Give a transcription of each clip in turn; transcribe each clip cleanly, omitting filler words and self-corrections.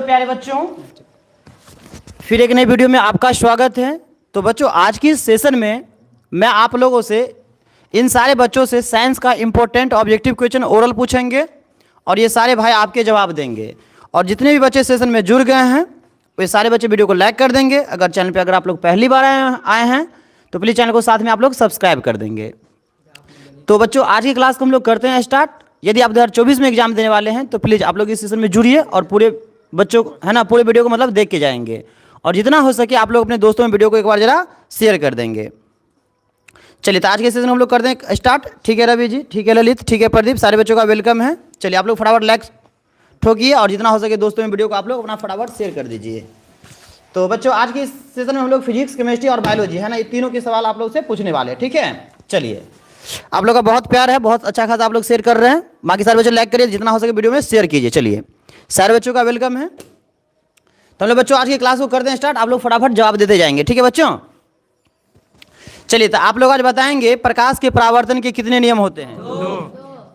प्यारे बच्चों, फिर एक नई वीडियो में आपका स्वागत है। तो बच्चों, आज की इस सेशन में मैं आप लोगों से इन सारे बच्चों से साइंस का इंपॉर्टेंट ऑब्जेक्टिव क्वेश्चन ओरल पूछेंगे और ये सारे भाई आपके जवाब देंगे। और जितने भी बच्चे सेशन में जुड़ गए हैं वे सारे बच्चे वीडियो को लाइक कर देंगे। अगर चैनल पर अगर आप लोग पहली बार आए हैं तो प्लीज़ चैनल को साथ में आप लोग सब्सक्राइब कर देंगे। तो बच्चों, आज की क्लास को हम लोग करते हैं स्टार्ट। यदि आप 2024 में एग्जाम देने वाले हैं तो प्लीज़ आप लोग इस सेशन में जुड़िए और पूरे बच्चों को है ना पूरे वीडियो को मतलब देख के जाएंगे। और जितना हो सके आप लोग अपने दोस्तों में वीडियो को एक बार जरा शेयर कर देंगे। चलिए, तो आज के सेशन हम लोग कर दें स्टार्ट। ठीक है रवि जी, ठीक है ललित, ठीक है प्रदीप, सारे बच्चों का वेलकम है। चलिए, आप लोग फटाफट लाइक ठोकिए और जितना हो सके दोस्तों में वीडियो को आप लोग अपना फटाफट शेयर कर दीजिए। तो बच्चों, आज के सेशन में हम लोग फिजिक्स, केमिस्ट्री और बायोलॉजी है ना, ये तीनों के सवाल आप लोग से पूछने वाले हैं। ठीक है, चलिए, आप लोग का बहुत प्यार है, बहुत अच्छा खासा आप लोग शेयर कर रहे हैं। बाकी सारे बच्चों लाइक करिए, जितना हो सके वीडियो में शेयर कीजिए। चलिए, सारे बच्चों का वेलकम है। तो हम लोग बच्चों आज की क्लास को करते हैं स्टार्ट। आप लोग फटाफट जवाब देते जाएंगे। ठीक है बच्चों, चलिए, तो आप लोग आज बताएंगे प्रकाश के परावर्तन के कितने नियम होते हैं?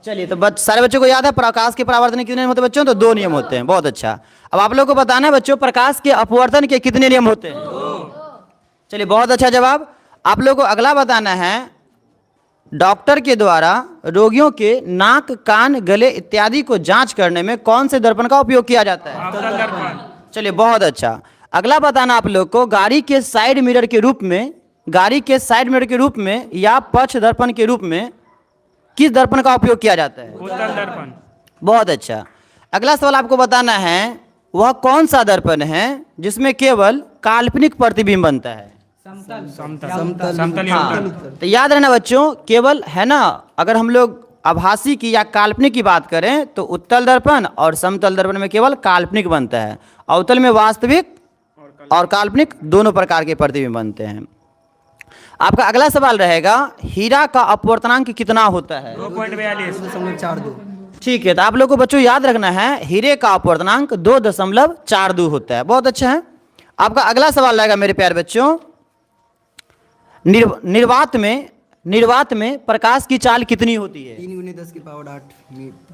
चलिए, तो सारे बच्चों को याद है प्रकाश के परावर्तन के कितने नियम होते हैं बच्चों? तो 2 नियम होते हैं। बहुत अच्छा। अब आप लोग को बताना है बच्चों प्रकाश के अपवर्तन के कितने नियम होते हैं? चलिए, बहुत अच्छा जवाब। आप लोग को अगला बताना है डॉक्टर के द्वारा रोगियों के नाक, कान, गले इत्यादि को जांच करने में कौन से दर्पण का उपयोग किया जाता है? चलिए, बहुत अच्छा। अगला बताना आप लोग को गाड़ी के साइड मिरर के रूप में या पक्ष दर्पण के रूप में किस दर्पण का उपयोग किया जाता है? उत्तल दर्पण। बहुत अच्छा। अगला सवाल आपको बताना है वह कौन सा दर्पण है जिसमें केवल काल्पनिक प्रतिबिंब बनता है? समतल। हाँ, तो याद रहना बच्चों, केवल है ना, अगर हम लोग आभासी की या काल्पनिक की बात करें तो उत्तल दर्पण और समतल दर्पण में केवल काल्पनिक बनता है। अवतल में वास्तविक और काल्पनिक दोनों प्रकार के प्रतिबिंब बनते हैं। आपका अगला सवाल रहेगा हीरा का अपवर्तनांक कितना होता है? 2.42। ठीक है, तो आप लोग को बच्चों याद रखना है हीरे का अपवर्तनांक 2.42 होता है। बहुत अच्छा है। आपका अगला सवाल रहेगा मेरे प्यारे बच्चों, निर्वात में प्रकाश की चाल कितनी होती है? 3 × 10 की पावर 8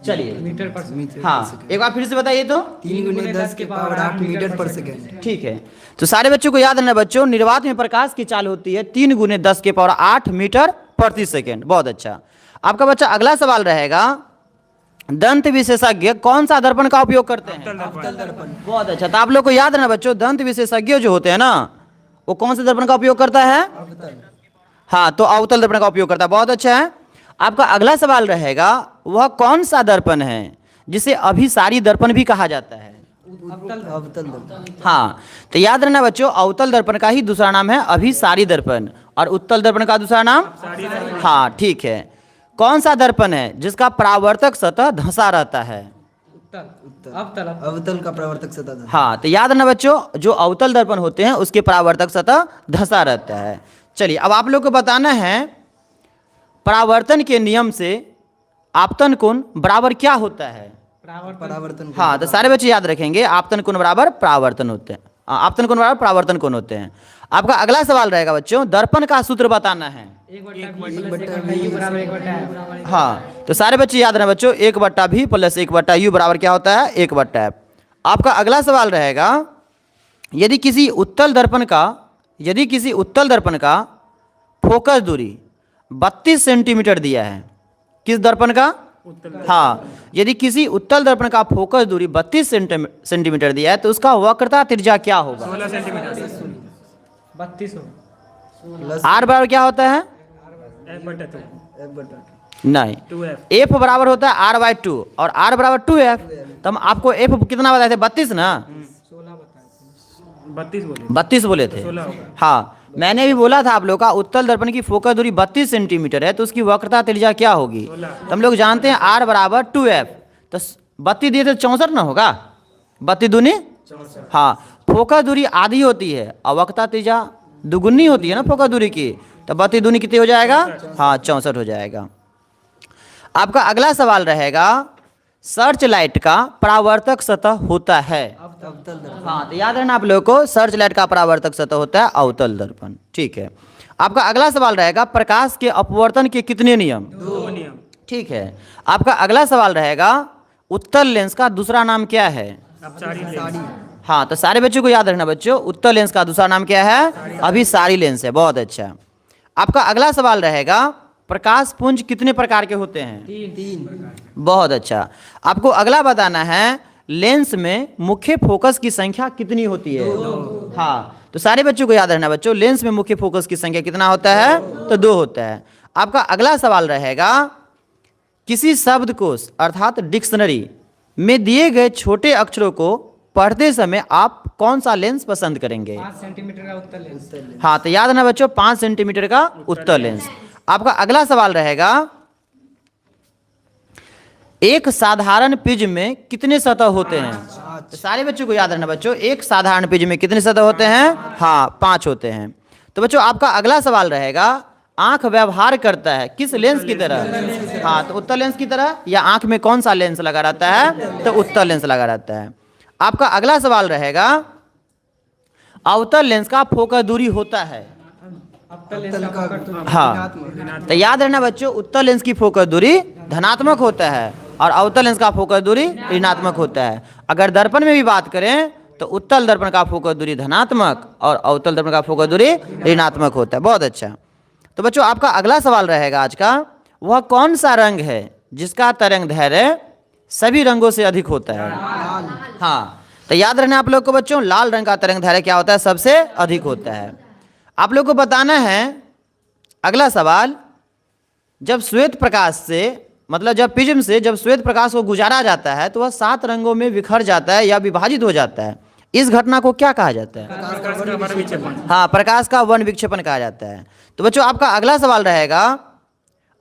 चलिए, मीटर पर सेकंड। हाँ, एक बार फिर से बताइए तो। 3 × 10 की पावर 8 मीटर पर सेकंड। ठीक है, तो सारे बच्चों को याद रखना बच्चों, निर्वात में प्रकाश की चाल होती है 3 × 10 की पावर 8 मीटर प्रति सेकंड। बहुत अच्छा। आपका बच्चा अगला सवाल रहेगा दंत विशेषज्ञ कौन सा दर्पण का उपयोग करते हैं? अवतल दर्पण। बहुत अच्छा। तो आप लोग को याद रखना बच्चों, दंत विशेषज्ञ जो होते हैं ना वो कौन से दर्पण का उपयोग करता है? हाँ, तो अवतल दर्पण का उपयोग करता है। बहुत अच्छा है। आपका अगला सवाल रहेगा वह कौन सा दर्पण है जिसे अभिसारी दर्पण भी कहा जाता है? अवतल दर्पण। हाँ, तो याद रखना बच्चों, अवतल दर्पण का ही दूसरा नाम है अभिसारी दर्पण और उत्तल दर्पण का दूसरा नाम? हाँ, ठीक है। कौन सा दर्पण है जिसका परावर्तक सतह धंसा रहता है? अवतल का परावर्तक सतह। हाँ, तो याद रखना बच्चों, जो अवतल दर्पण होते हैं उसके परावर्तक सतह धंसा रहता है। चलिए, अब आप लोग को बताना है परावर्तन के नियम से आपतन कोण बराबर क्या होता है? परावर्तन। हाँ, तो सारे बच्चे याद रखेंगे आपतन कोण बराबर परावर्तन होते हैं। आपतन कोण बराबर परावर्तन कोण होते हैं। आपका अगला सवाल रहेगा बच्चों दर्पण का सूत्र बताना है। हाँ, तो सारे बच्चे याद रखना बच्चों, 1/v + 1/u बराबर क्या होता है? 1/f। आपका अगला सवाल रहेगा यदि किसी उत्तल दर्पण का फोकस दूरी 32 सेंटीमीटर दिया है, किस दर्पण का? हाँ, यदि किसी उत्तल दर्पण का फोकस दूरी 32 सेंटीमीटर दिया है तो उसका वक्रता त्रिज्या क्या होगा? 16 सेंटीमीटर। 32 R बराबर क्या होता है? नहीं, 2f। F बराबर होता है R/2 और R बराबर 2f। तो हम आपको F कितना बताए थे? 32 ना? 32 बोले थे। हाँ, मैंने भी बोला था आप लोग का उत्तल दर्पण की फोकस दूरी 32 सेंटीमीटर है तो उसकी वक्रता त्रिज्या क्या होगी? तो हम लोग जानते हैं R बराबर 2f। तो 32 दिए तो 64 ना होगा? 32 दूनी? हाँ, फोकस दूरी आधी होती है और वक्रता त्रिज्या दुगुनी होती है ना फोकस दूरी की, तो 32 दूनी कितनी हो जाएगा? हाँ, 64 हो जाएगा। आपका अगला सवाल रहेगा सर्च लाइट का परावर्तक सतह होता है? अवतल दर्पण। हाँ, तो याद रहना आप लोगों को सर्च लाइट का परावर्तक सतह होता है अवतल दर्पण। ठीक है। आपका अगला सवाल रहेगा प्रकाश के अपवर्तन के कितने नियम? 2 नियम। ठीक है। आपका अगला सवाल रहेगा उत्तल लेंस का दूसरा नाम क्या है? अपसारी लेंस। हाँ, तो सारे बच्चों को याद रखना बच्चों, उत्तल लेंस का दूसरा नाम क्या है? अभिसारी लेंस है। बहुत अच्छा। आपका अगला सवाल रहेगा, प्रकाश पुंज कितने प्रकार के होते हैं? 3। बहुत अच्छा। आपको अगला बताना है, लेंस में मुख्य फोकस की संख्या कितनी होती है? हाँ, तो सारे बच्चों को याद रखना बच्चों, लेंस में मुख्य फोकस की संख्या कितना होता है? तो 2 होता है। आपका अगला सवाल रहेगा, किसी शब्दकोश अर्थात डिक्शनरी में दिए गए छोटे अक्षरों को पढ़ते समय आप कौन सा लेंस पसंद करेंगे? 5 सेंटीमीटर का उत्तर लेंस। हाँ, तो याद रखना बच्चों, 5 सेंटीमीटर का उत्तल लेंस। आपका अगला सवाल रहेगा, एक साधारण प्रिज्म में कितने सतह होते हैं? तो सारे बच्चों को याद रखना बच्चों, एक साधारण प्रिज्म में कितने सतह होते हैं? हाँ, 5 होते हैं। तो बच्चों आपका अगला सवाल रहेगा, आंख व्यवहार करता है किस लेंस की तरह? हाँ, तो उत्तल लेंस की तरह। या आंख में कौन सा लेंस लगा रहता है? तो उत्तल लेंस लगा रहता है। आपका अगला सवाल रहेगा, अवतल लेंस का फोकस दूरी होता है? अवतल लेंस का फोकस दूरी हाँ, तो याद रखना बच्चों, उत्तल लेंस की फोकस दूरी धनात्मक होता है और अवतल लेंस का फोकस दूरी ऋणात्मक होता है। अगर दर्पण में भी बात करें तो उत्तल दर्पण का फोकस दूरी धनात्मक और अवतल दर्पण का फोकस दूरी ऋणात्मक होता है। बहुत अच्छा। तो बच्चों आपका अगला सवाल रहेगा आज का, वह कौन सा रंग है जिसका तरंग दैर्घ्य सभी रंगों से अधिक होता है? हाँ, तो याद रखना आप लोग को बच्चों, लाल रंग का तरंग दैर्घ्य क्या होता है? सबसे अधिक होता है। आप लोग को बताना है अगला सवाल, जब श्वेत प्रकाश से मतलब जब प्रिज्म से जब श्वेत प्रकाश को गुजारा जाता है तो वह 7 रंगों में बिखर जाता है या विभाजित हो जाता है, इस घटना को क्या कहा जाता है? हाँ, प्रकाश का वर्ण विक्षेपण कहा जाता है। तो बच्चों आपका अगला सवाल रहेगा,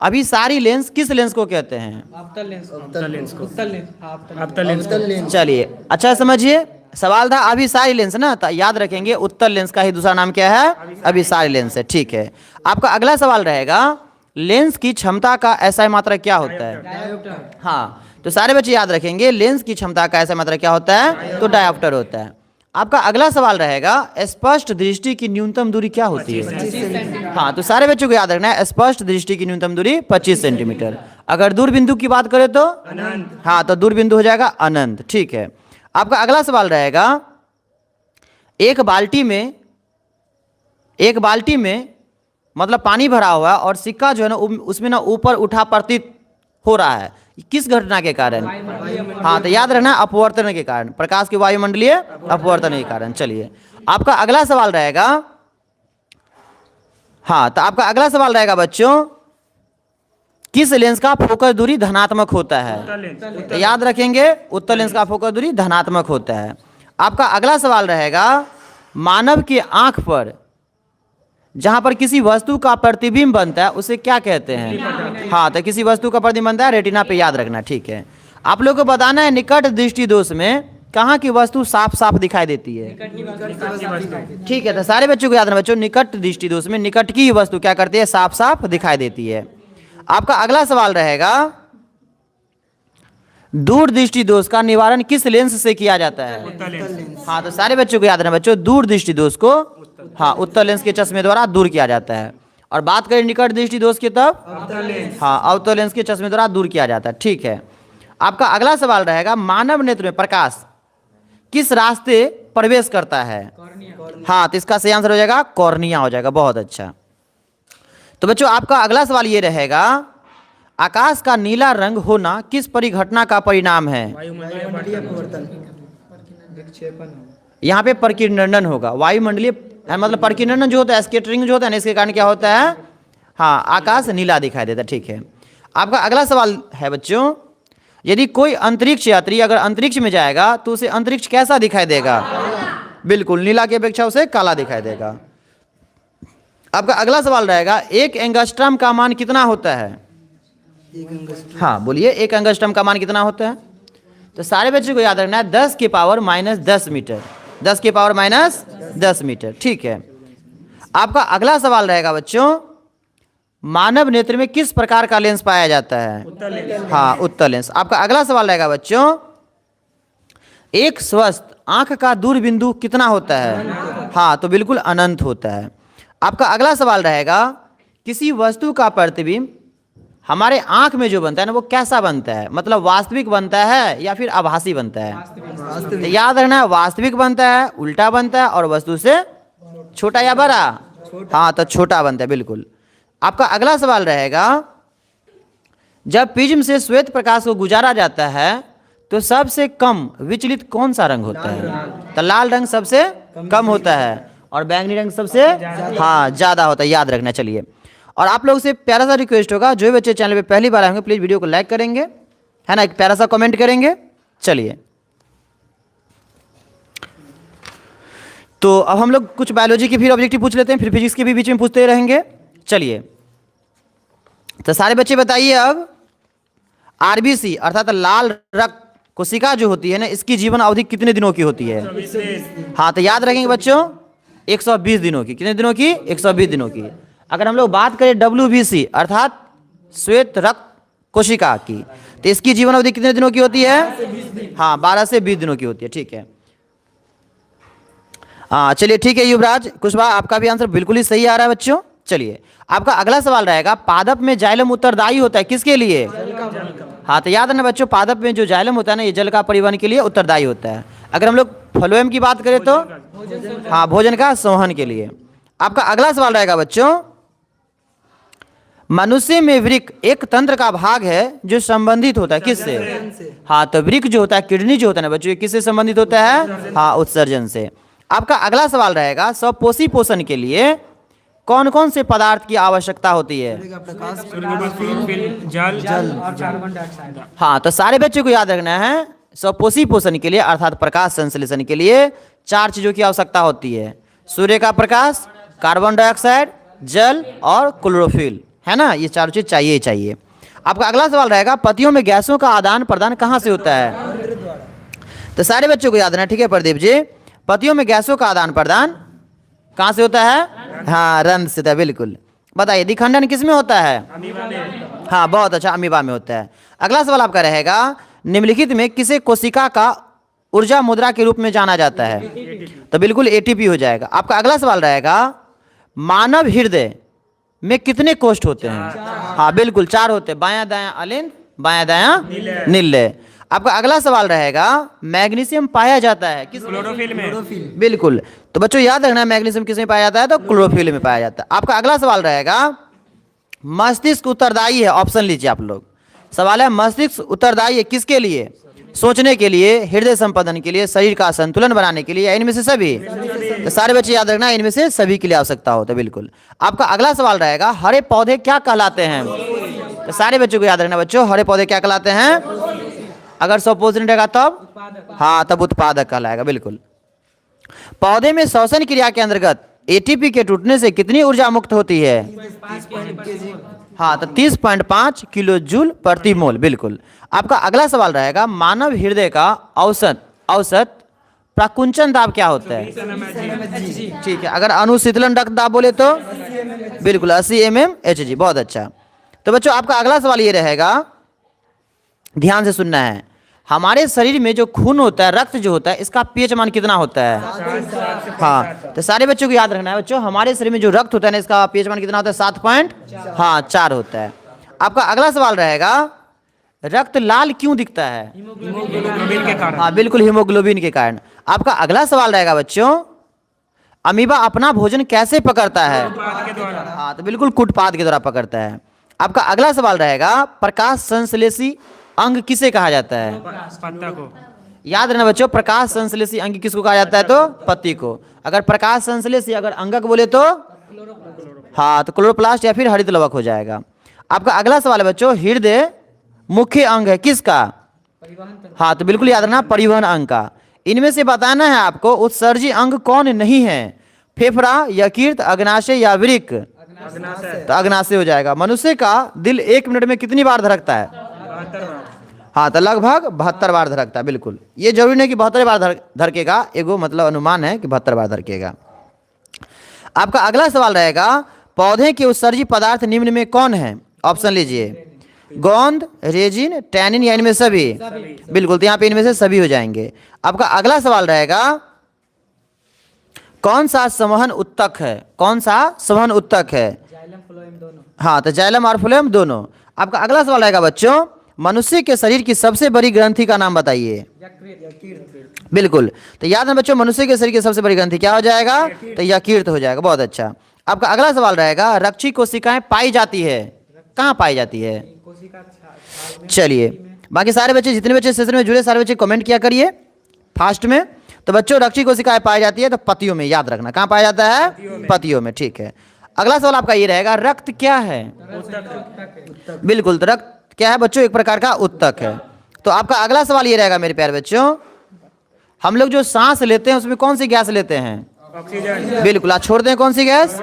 अभिसारी लेंस किस लेंस को कहते हैं? अवतल लेंस। अवतल लेंस को। उत्तल लेंस। हाँ, अवतल अवतल लेंस। चलिए अच्छा समझिए, सवाल था अभिसारी लेंस ना, तो याद रखेंगे उत्तल लेंस का ही दूसरा नाम क्या है? अभिसारी लेंस है। ठीक है। आपका अगला सवाल रहेगा, लेंस की क्षमता का एसआई मात्रक क्या होता है? डायोप्टर। हाँ, तो सारे बच्चे याद रखेंगे, लेंस की क्षमता का एसआई मात्रक क्या होता है? तो डायोप्टर होता है। आपका अगला सवाल रहेगा, स्पष्ट दृष्टि की न्यूनतम दूरी क्या होती है? 25 सेंटीमीटर। हाँ, तो सारे बच्चों को याद रखना है, स्पष्ट दृष्टि की न्यूनतम दूरी 25 सेंटीमीटर। अगर दूरबिंदु की बात करें तो अनंत। हाँ, तो दूरबिंदु हो जाएगा अनंत। ठीक है। आपका अगला सवाल रहेगा, एक बाल्टी में मतलब पानी भरा हुआ है और सिक्का जो है ना उसमें ना ऊपर उठा प्रतीत हो रहा है, किस घटना के कारण? हाँ, तो याद रखना अपवर्तन के कारण, प्रकाश के वायुमंडलीय अपवर्तन के कारण। चलिए आपका अगला सवाल रहेगा, हाँ, तो आपका अगला सवाल रहेगा बच्चों, किस लेंस का फोकस दूरी धनात्मक होता है? तो याद रखेंगे उत्तल लेंस का फोकस दूरी धनात्मक होता है। आपका अगला सवाल रहेगा, मानव की आंख पर जहां पर किसी वस्तु का प्रतिबिंब बनता है उसे क्या कहते हैं? हाँ, तो किसी वस्तु का प्रतिबिंब बनता है रेटिना पे, याद रखना। ठीक है। आप लोग को बताना है, निकट दृष्टि दोष में कहाँ की वस्तु साफ साफ दिखाई देती है? ठीक है, तो सारे बच्चों को याद रखना बच्चों, निकट दृष्टि दोष में निकट की वस्तु क्या करती है? साफ साफ दिखाई देती है। आपका अगला सवाल रहेगा, दूर दृष्टि दोष का निवारण किस लेंस से किया जाता है? हाँ, तो सारे बच्चों को याद रखना बच्चों, दूर दृष्टि दोष को हाँ उत्तल लेंस के चश्मे द्वारा दूर किया जाता है। और बात करें निकट दृष्टि दोष की तब हाँ अवतल लेंस के चश्मे द्वारा दूर किया जाता है। ठीक है। आपका अगला सवाल रहेगा, मानव नेत्र में प्रकाश किस रास्ते प्रवेश करता है? हाँ, तो इसका सही आंसर हो जाएगा कॉर्निया हो जाएगा। बहुत अच्छा। तो बच्चों आपका अगला सवाल ये रहेगा, आकाश का नीला रंग होना किस परिघटना का परिणाम है? वायुमंडलीय अपवर्तन। यहाँ पे परिकिरणन होगा, वायुमंडलीय मतलब परिकिरणन जो होता है, स्कैटरिंग जो होता है ना, इसके कारण क्या होता है? हाँ, आकाश नीला दिखाई देता है। ठीक है। आपका अगला सवाल है बच्चों, यदि कोई अंतरिक्ष यात्री अगर अंतरिक्ष में जाएगा तो उसे अंतरिक्ष कैसा दिखाई देगा? बिल्कुल, नीला की अपेक्षा उसे काला दिखाई देगा। आपका अगला सवाल रहेगा, एक एंगस्ट्रम का मान कितना होता है? हाँ बोलिए, एक एंगस्ट्रम का मान कितना होता है? तो सारे बच्चों को याद रखना है 10 की पावर माइनस 10 मीटर, 10 की पावर माइनस 10 मीटर। ठीक है। आपका अगला सवाल रहेगा बच्चों, मानव नेत्र में किस प्रकार का लेंस पाया जाता है? हाँ, उत्तल लेंस। आपका अगला सवाल रहेगा बच्चों, एक स्वस्थ आंख का दूर बिंदु कितना होता है? हाँ, तो बिल्कुल अनंत होता है। आपका अगला सवाल रहेगा, किसी वस्तु का प्रतिबिंब हमारे आंख में जो बनता है ना वो कैसा बनता है, मतलब वास्तविक बनता है या फिर आभासी बनता है? तो याद रखना, वास्तविक बनता है, उल्टा बनता है और वस्तु से छोटा या बड़ा? हाँ, तो छोटा बनता है, बिल्कुल। आपका अगला सवाल रहेगा, जब प्रिज्म से श्वेत प्रकाश को गुजारा जाता है तो सबसे कम विचलित कौन सा रंग होता है? तो लाल रंग सबसे कम होता है और बैंगनी रंग सबसे हाँ ज़्यादा होता है, याद रखना। चलिए, और आप लोग से प्यारा सा रिक्वेस्ट होगा, जो भी बच्चे चैनल पे पहली बार आएंगे प्लीज़ वीडियो को लाइक करेंगे, है ना, एक प्यारा सा कमेंट करेंगे। चलिए, तो अब हम लोग कुछ बायोलॉजी के फिर ऑब्जेक्टिव पूछ लेते हैं, फिर फिजिक्स के भी बीच में पूछते रहेंगे। चलिए, तो सारे बच्चे बताइए अब, आरबीसी अर्थात लाल रक्त कोशिका जो होती है ना, इसकी जीवन अवधि कितने दिनों की होती है? हाँ, तो याद रखेंगे बच्चों, 120 दिनों की। कितने दिनों की? 120 दिनों की। अगर हम लोग बात करें WBC अर्थात श्वेत रक्त कोशिका की, तो इसकी जीवन अवधि कितने दिनों की होती है? हाँ, 12 से 20 दिनों की होती है। ठीक है, हाँ चलिए ठीक है युवराज कुशवाहा, आपका भी आंसर बिल्कुल ही सही आ रहा है बच्चों। चलिए, आपका अगला सवाल रहेगा, पादप में जाइलम उत्तरदायी होता है किसके लिए? हाँ, तो याद रखना बच्चों, पादप में जो जाइलम होता है ना, ये जल का परिवहन के लिए उत्तरदायी होता है। अगर हम लोग फ्लोएम की बात करें तो हाँ, भोजन का संवहन के लिए। आपका अगला सवाल रहेगा बच्चों, मनुष्य में वृक्क एक तंत्र का भाग है जो संबंधित होता है किससे? हाँ, तो वृक्क जो होता है, किडनी जो होता है ना बच्चों, ये किससे संबंधित होता है? हाँ, उत्सर्जन से। आपका अगला सवाल रहेगा, स्वपोषी पोषण के लिए कौन कौन से पदार्थ की आवश्यकता होती है? जल और कार्बन डाइऑक्साइड। हाँ, तो सारे बच्चों को याद रखना है, स्वपोषी पोषण के लिए अर्थात प्रकाश संश्लेषण के लिए 4 चीजों की आवश्यकता होती है: सूर्य का प्रकाश, कार्बन डाइऑक्साइड, जल और क्लोरोफिल, है ना, ये 4 चीज चाहिए ही चाहिए। आपका अगला सवाल रहेगा, पतियों में गैसों का आदान प्रदान कहाँ से होता है? तो सारे बच्चों को याद रखना, ठीक है प्रदीप जी, पतियों में गैसों का आदान प्रदान कहाँ से होता है? हाँ, रंध्र से होता है, बिल्कुल। बताइए, दिखंडन किस में होता है? हाँ, बहुत अच्छा, अमीबा में होता है। अगला सवाल आपका रहेगा, निम्नलिखित में किसे कोशिका का ऊर्जा मुद्रा के रूप में जाना जाता है? तो बिल्कुल एटीपी हो जाएगा। आपका अगला सवाल रहेगा, मानव हृदय में कितने कोष्ठ होते हैं? हाँ बिल्कुल, 4 होते हैं, बायां दायां अलिंद, बायां दायां निल्य। आपका अगला सवाल रहेगा, मैग्नीशियम पाया जाता है किस? क्लोरोफिल में। बिल्कुल, तो बच्चों याद रखना, मैग्नीशियम किस में पाया जाता है? तो क्लोरोफिल में पाया जाता है। आपका अगला सवाल रहेगा, मस्तिष्क उत्तरदायी है, ऑप्शन लीजिए आप लोग। सवाल है, मस्तिष्क उत्तरदायी है किसके लिए? सोचने के लिए, हृदय संपादन के लिए, शरीर का संतुलन बनाने के लिए, या इनमें से सभी? तो सारे बच्चे याद रखना, इनमें से सभी के लिए आवश्यकता होता है, बिल्कुल। आपका अगला सवाल रहेगा, हरे पौधे क्या कहलाते हैं? तो सारे बच्चों को याद रखना बच्चों, हरे पौधे क्या कहलाते हैं? अगर स्वपोषण रहेगा तब हाँ, तब उत्पादक कहलाएगा, बिल्कुल। पौधे में श्वसन क्रिया के अंतर्गत एटीपी के टूटने से कितनी ऊर्जा मुक्त होती है? हाँ, तो 30.5 किलो जूल प्रति मोल, बिल्कुल। आपका अगला सवाल रहेगा, मानव हृदय का औसत प्राकुंचन दाब क्या होता है? ठीक है, अगर अनुशीतलन रक्त दाब बोले तो बिल्कुल 80 mmHg, बहुत अच्छा। तो बच्चों आपका अगला सवाल ये रहेगा, ध्यान से सुनना है, हमारे शरीर में जो खून होता है, रक्त जो होता है, इसका पीएच मान कितना होता है? हाँ, तो सारे बच्चों को याद रखना है बच्चों, हमारे शरीर में जो रक्त होता है ना, इसका पीएच मान कितना होता है? 7.4 होता है। आपका अगला सवाल रहेगा, रक्त लाल क्यों दिखता है? हीमोग्लोबिन के कारण। हाँ बिल्कुल, हीमोग्लोबिन के कारण। आपका अगला सवाल रहेगा बच्चों, अमीबा अपना भोजन कैसे पकड़ता है? के द्वारा। हाँ, तो बिल्कुल कूटपाद के द्वारा पकड़ता है। आपका अगला सवाल रहेगा, प्रकाश संश्लेषी अंग किसे कहा जाता है? पत्ता को। याद रखना बच्चों, प्रकाश संश्लेषी अंग किसको कहा जाता है? तो पत्ती को। अगर प्रकाश संश्लेषी अगर अंगक बोले तो हाँ, तो क्लोरोप्लास्ट या फिर हरित लवक हो जाएगा। आपका अगला सवाल है बच्चों, हृदय मुख्य अंग है किसका? हाँ, तो बिल्कुल याद रखना, परिवहन अंग का। इनमें से बताना है आपको, उत्सर्जी अंग कौन नहीं है? फेफड़ा, यकृत, अग्नाशय या वृक्क? तो अग्नाशय हो जाएगा। मनुष्य का दिल 1 मिनट में कितनी बार धड़कता है? हाँ, तो लगभग 72 बार धड़कता है, बिल्कुल। ये जरूरी नहीं कि 72 बार धड़केगा, एगो मतलब अनुमान है कि 72 बार धड़केगा। आपका अगला सवाल रहेगा, पौधे के उत्सर्जी पदार्थ निम्न में कौन है? ऑप्शन लीजिए, गोंद, रेजिन, टैनिन या इनमें सभी? बिल्कुल, तो यहाँ पे इनमें से सभी हो जाएंगे। आपका अगला सवाल रहेगा, कौन सा संवहन उत्तक है? कौन सा संवहन उत्तक है? जाइलम फ्लोएम दोनों। हाँ, तो जाइलम और फ्लोएम दोनों। आपका अगला सवाल रहेगा बच्चों, मनुष्य के शरीर की सबसे बड़ी ग्रंथि का नाम बताइए। बिल्कुल, तो याद है बच्चों, मनुष्य के शरीर की सबसे बड़ी ग्रंथि क्या हो जाएगा? तो यकृत हो जाएगा। बहुत अच्छा। आपका अगला सवाल रहेगा, रक्षी कोशिकाएं पाई जाती है, कहाँ पाई जाती है? चलिए, बाकी सारे बच्चे, जितने बच्चे सेशन में जुड़े, सारे बच्चे कमेंट किया करिए फास्ट में। तो बच्चों, रक्षी कोशिकाएं पाई जाती है तो पतियों में, याद रखना कहाँ पाया जाता है? पतियों में। ठीक है, अगला सवाल आपका ये रहेगा, रक्त क्या है? बिल्कुल, तो रक्त क्या है बच्चों? एक प्रकार का उत्तक है। तो आपका अगला सवाल ये रहेगा मेरे प्यारे बच्चों, हम लोग जो सांस लेते हैं उसमें कौन सी गैस लेते हैं? ऑक्सीजन। बिल्कुल, आप छोड़ते हैं कौन सी गैस?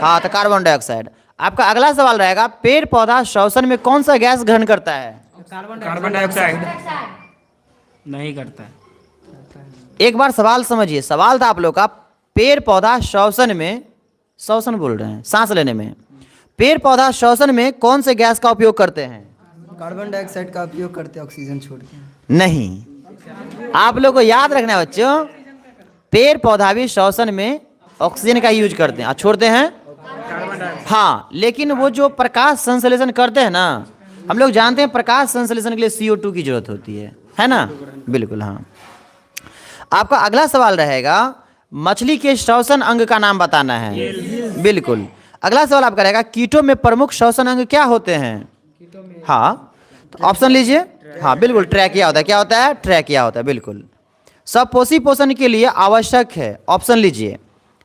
हाँ, तो कार्बन डाइऑक्साइड। आपका अगला सवाल रहेगा, पेड़ पौधा श्वसन में कौन सा गैस ग्रहण करता है? कार्बन डाइऑक्साइड नहीं करता है। एक बार सवाल समझिए, सवाल था आप लोग का, पेड़ पौधा श्वसन में, श्वसन बोल रहे हैं सांस लेने में, पेड़ पौधा श्वसन में कौन से गैस का उपयोग करते हैं? कार्बन डाइऑक्साइड का उपयोग करते हैं, ऑक्सीजन छोड़ के। नहीं, आप लोग को याद रखना है बच्चों, पेड़ पौधा भी श्वसन में ऑक्सीजन का यूज करते हैं और छोड़ते हैं कार्बन डाइऑक्साइड। हाँ, लेकिन वो जो प्रकाश संश्लेषण करते हैं ना, हम लोग जानते हैं प्रकाश संश्लेषण के लिए CO2 की जरूरत होती है ना? बिल्कुल, हाँ। आपका अगला सवाल रहेगा, मछली के श्वसन अंग का नाम बताना है। बिल्कुल, अगला सवाल आपका रहेगा, कीटों में प्रमुख श्वसन अंग क्या होते हैं? हाँ, तो ऑप्शन लीजिए। हाँ बिल्कुल, ट्रैकिया होता है। क्या होता है? ट्रैकिया होता है। बिल्कुल, सपोषी पोषण के लिए आवश्यक है, ऑप्शन लीजिए,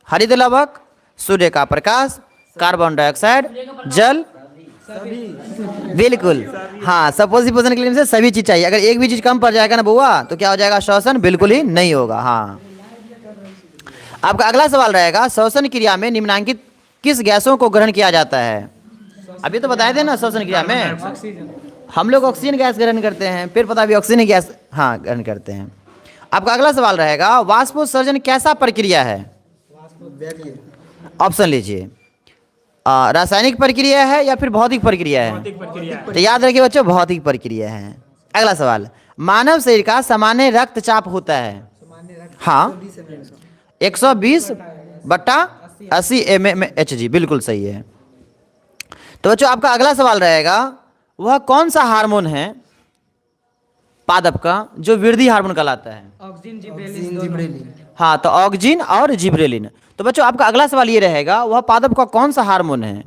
हरित लवक, सूर्य का प्रकाश, कार्बन डाइऑक्साइड, जल। बिल्कुल, हाँ, सपोषी पोषण के लिए से सभी चीज चाहिए। अगर एक भी चीज कम पड़ जाएगा ना बुआ, तो क्या हो जाएगा? श्वसन बिल्कुल ही नहीं होगा। हाँ, आपका अगला सवाल रहेगा, श्वसन क्रिया में निम्नलिखित किस गैसों को ग्रहण किया जाता है? अभी तो बताए थे ना, श्वसन क्रिया में हम लोग ऑक्सीजन गैस ग्रहण करते हैं, पेड़ पौधा भी ऑक्सीजन गैस हाँ ग्रहण करते हैं। आपका अगला सवाल रहेगा, वाष्पोत्सर्जन कैसा प्रक्रिया है? ऑप्शन लीजिए, रासायनिक प्रक्रिया है या फिर भौतिक प्रक्रिया है? भौतिक प्रक्रिया। तो याद रखिए बच्चों, भौतिक प्रक्रिया है। अगला सवाल, मानव शरीर का सामान्य रक्तचाप होता है? हाँ, 120/80 mmHg। बिल्कुल सही है। तो बच्चों, आपका अगला सवाल रहेगा, वह कौन सा हार्मोन है पादप का जो वृद्धि हार्मोन कहलाता है? Oxygen, gibberellin. हाँ, तो ऑक्सिन और जिब्रेलिन। तो बच्चों, आपका अगला सवाल ये रहेगा, वह पादप का कौन सा हार्मोन है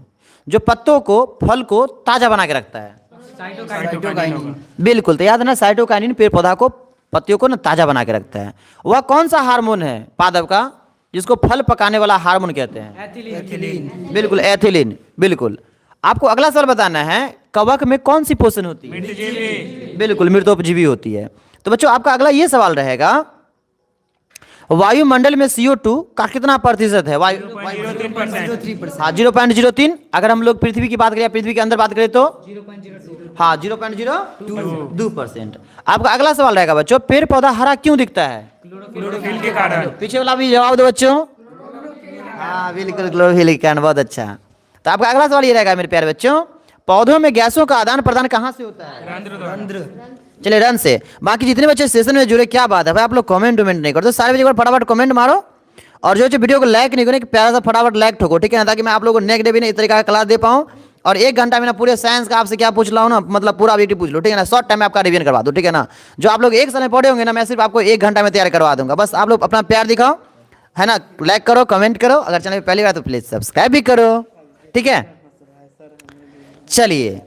जो पत्तों को, फल को ताजा बना के रखता है? साइटोकाइनिन। बिल्कुल, तो याद है ना, साइटोकाइनिन पेड़ पौधा को, पत्तियों को ना ताजा बना के रखता है। वह कौन सा हार्मोन है पादप का जिसको फल पकाने वाला हार्मोन कहते हैं? एथिलीन। बिल्कुल, एथिलीन। बिल्कुल, आपको अगला सवाल बताना है, कवक में कौन सी पोषण होती है? मृतजीवी। बिल्कुल, मृतोपजीवी होती है। तो बच्चों, आपका अगला ये सवाल रहेगा, वायुमंडल में CO2 का कितना प्रतिशत है? 0.03%। हाँ, 0.03। अगर हम लोग पृथ्वी की बात करें, पृथ्वी के अंदर बात करें तो 0.02। हाँ, 0.02%। आपका अगला सवाल रहेगा बच्चों, पेड़ पौधा हरा क्यों दिखता है? क्लोरोफिल के कारण। पीछे वाला भी जवाब दो बच्चों। हाँ बिल्कुल, क्लोरोफिल के कारण। बहुत अच्छा। तो आपका अगला सवाल ये रहेगा मेरे प्यारे बच्चों, पौधों में गैसों का आदान प्रदान कहाँ से होता है? रंध्र। चलिए, रन से। बाकी जितने बच्चे सेशन में जुड़े, क्या बात है भाई, आप लोग कमेंट नहीं करते, सारे बच्चे एक बार फटाफट कमेंट मारो, और जो वीडियो को लाइक नहीं करें, प्यारा सा फटाफट लाइक ठोको, ठीक है ना, ताकि मैं आप लोगों को नेक्स्ट डे भी ना इस तरीका का क्लास दे पाऊँ। और 1 घंटा में ना पूरे साइंस का आपसे क्या पूछ रहा हूँ ना, मतलब पूरा ऑब्जेक्टिव पूछ लो, ठीक है ना, शॉर्ट टाइम में आपका रिवीजन करवा दो, ठीक है ना। जो आप लोग 1 साल में पढ़े होंगे ना, मैं सिर्फ आपको 1 घंटा में तैयार करवा दूंगा। बस आप लोग अपना प्यार दिखाओ, है ना, लाइक करो, कमेंट करो, अगर चैनल पे पहली बार तो प्लीज सब्सक्राइब भी करो, ठीक है। चलिए,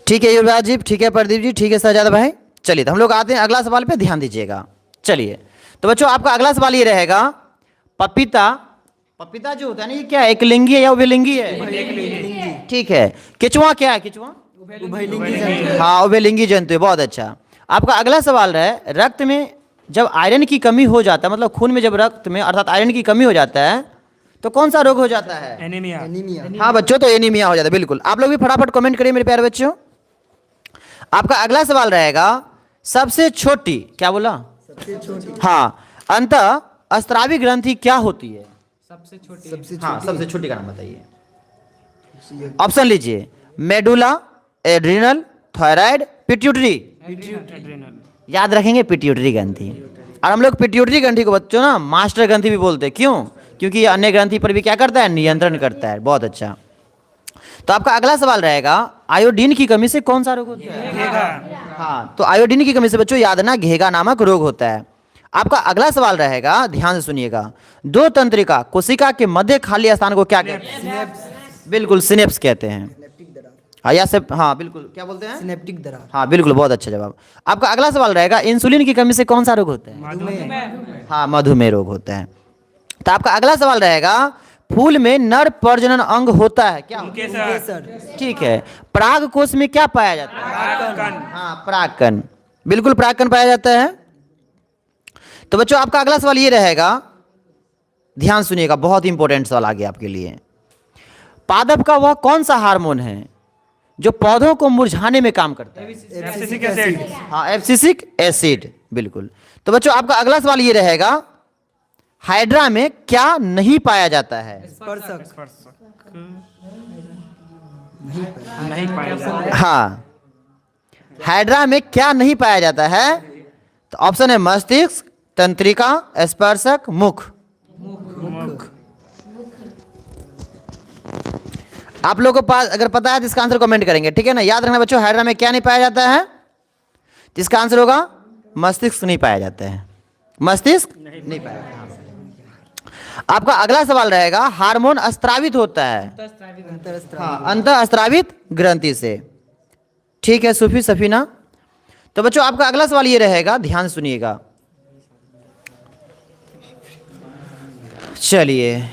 ठीक है युवराज जी, ठीक है प्रदीप जी, ठीक है शहजादा भाई। चलिए, तो हम लोग आते हैं अगला सवाल पे, ध्यान दीजिएगा। चलिए, तो बच्चों, आपका अगला सवाल ये रहेगा, पपीता, पपीता जो होता है ना, ये क्या है, एक लिंगी है या उभयलिंगी है? ठीक है। केचुआ क्या है? केचुआ उभयलिंगी जंतु। हाँ, उभयलिंगी जंतु है। बहुत अच्छा। आपका अगला सवाल है, रक्त में जब आयरन की कमी हो जाता है, मतलब खून में जब रक्त में अर्थात आयरन की कमी हो जाता है, तो कौन सा रोग हो जाता है? एनीमिया। एनीमिया। हाँ बच्चों, तो एनीमिया हो जाता है। बिल्कुल, आप लोग भी फटाफट कमेंट करिए मेरे प्यारे बच्चों। आपका अगला सवाल रहेगा, सबसे छोटी, क्या बोला? सबसे छोटी। हाँ, अंतः अस्त्रावी ग्रंथि क्या होती है? सबसे हाँ, सबसे छोटी का नाम बताइए। ऑप्शन लीजिए, medulla, adrenal, thyroid, pituitary. Adrenal. याद रखेंगे, पिट्यूटरी ग्रंथि। और हम लोग पिट्यूटरी ग्रंथि को बच्चों ना मास्टर ग्रंथि भी बोलते हैं। क्यों? क्योंकि ये अन्य ग्रंथि पर भी क्या करता है, नियंत्रण करता है। बहुत अच्छा। तो आपका अगला सवाल रहेगा, आयोडीन की कमी से कौन सा रोग होता है? हाँ, तो आयोडीन की कमी से बच्चों याद ना घेगा नामक रोग होता है। आपका अगला सवाल रहेगा, ध्यान से सुनिएगा, दो तंत्रिका कोशिका के मध्य खाली स्थान को क्या कहते हैं? बिल्कुल सिनेप्स कहते हैं। हाँ, या से हाँ बिल्कुल, क्या बोलते हैं? सिनेप्टिक दरार। हाँ बिल्कुल, बहुत अच्छा जवाब। आपका अगला सवाल रहेगा, इंसुलिन की कमी से कौन सा रोग होता है? हाँ, मधुमेह रोग होता है। तो आपका अगला सवाल रहेगा, फूल में नर प्रजनन अंग होता है, क्या? केसर। ठीक है। पराग कोश में क्या पाया जाता है? हाँ, परागकण। बिल्कुल परागकण पाया जाता है। तो बच्चों आपका अगला सवाल ये रहेगा, ध्यान सुनिएगा, बहुत इंपॉर्टेंट सवाल आ गया आपके लिए। पादप का वह कौन सा हार्मोन है जो पौधों को मुरझाने में काम करता है? Abscisic acid. हाँ, एब्सिसिक एसिड, बिल्कुल। तो बच्चों आपका अगला सवाल ये रहेगा, हाइड्रा में क्या नहीं पाया जाता है? स्पर्शक। नहीं पाया जाता है। हाँ, हाइड्रा में क्या नहीं पाया जाता है? तो ऑप्शन है मस्तिष्क, तंत्रिका, स्पर्शक, मुख। आप लोगों को पास अगर पता है तो इसका आंसर कमेंट करेंगे, ठीक है ना? याद रखना बच्चों, हाइड्रा में क्या नहीं पाया जाता है? तो इसका आंसर होगा मस्तिष्क नहीं पाया जाता है। मस्तिष्क नहीं पाया जाता है। आपका अगला सवाल रहेगा, हार्मोन स्त्रावित होता है हाँ, अंतः स्त्रावित ग्रंथि से। ठीक है सूफी सफीना। तो बच्चों आपका अगला सवाल ये रहेगा, ध्यान सुनिएगा। चलिए,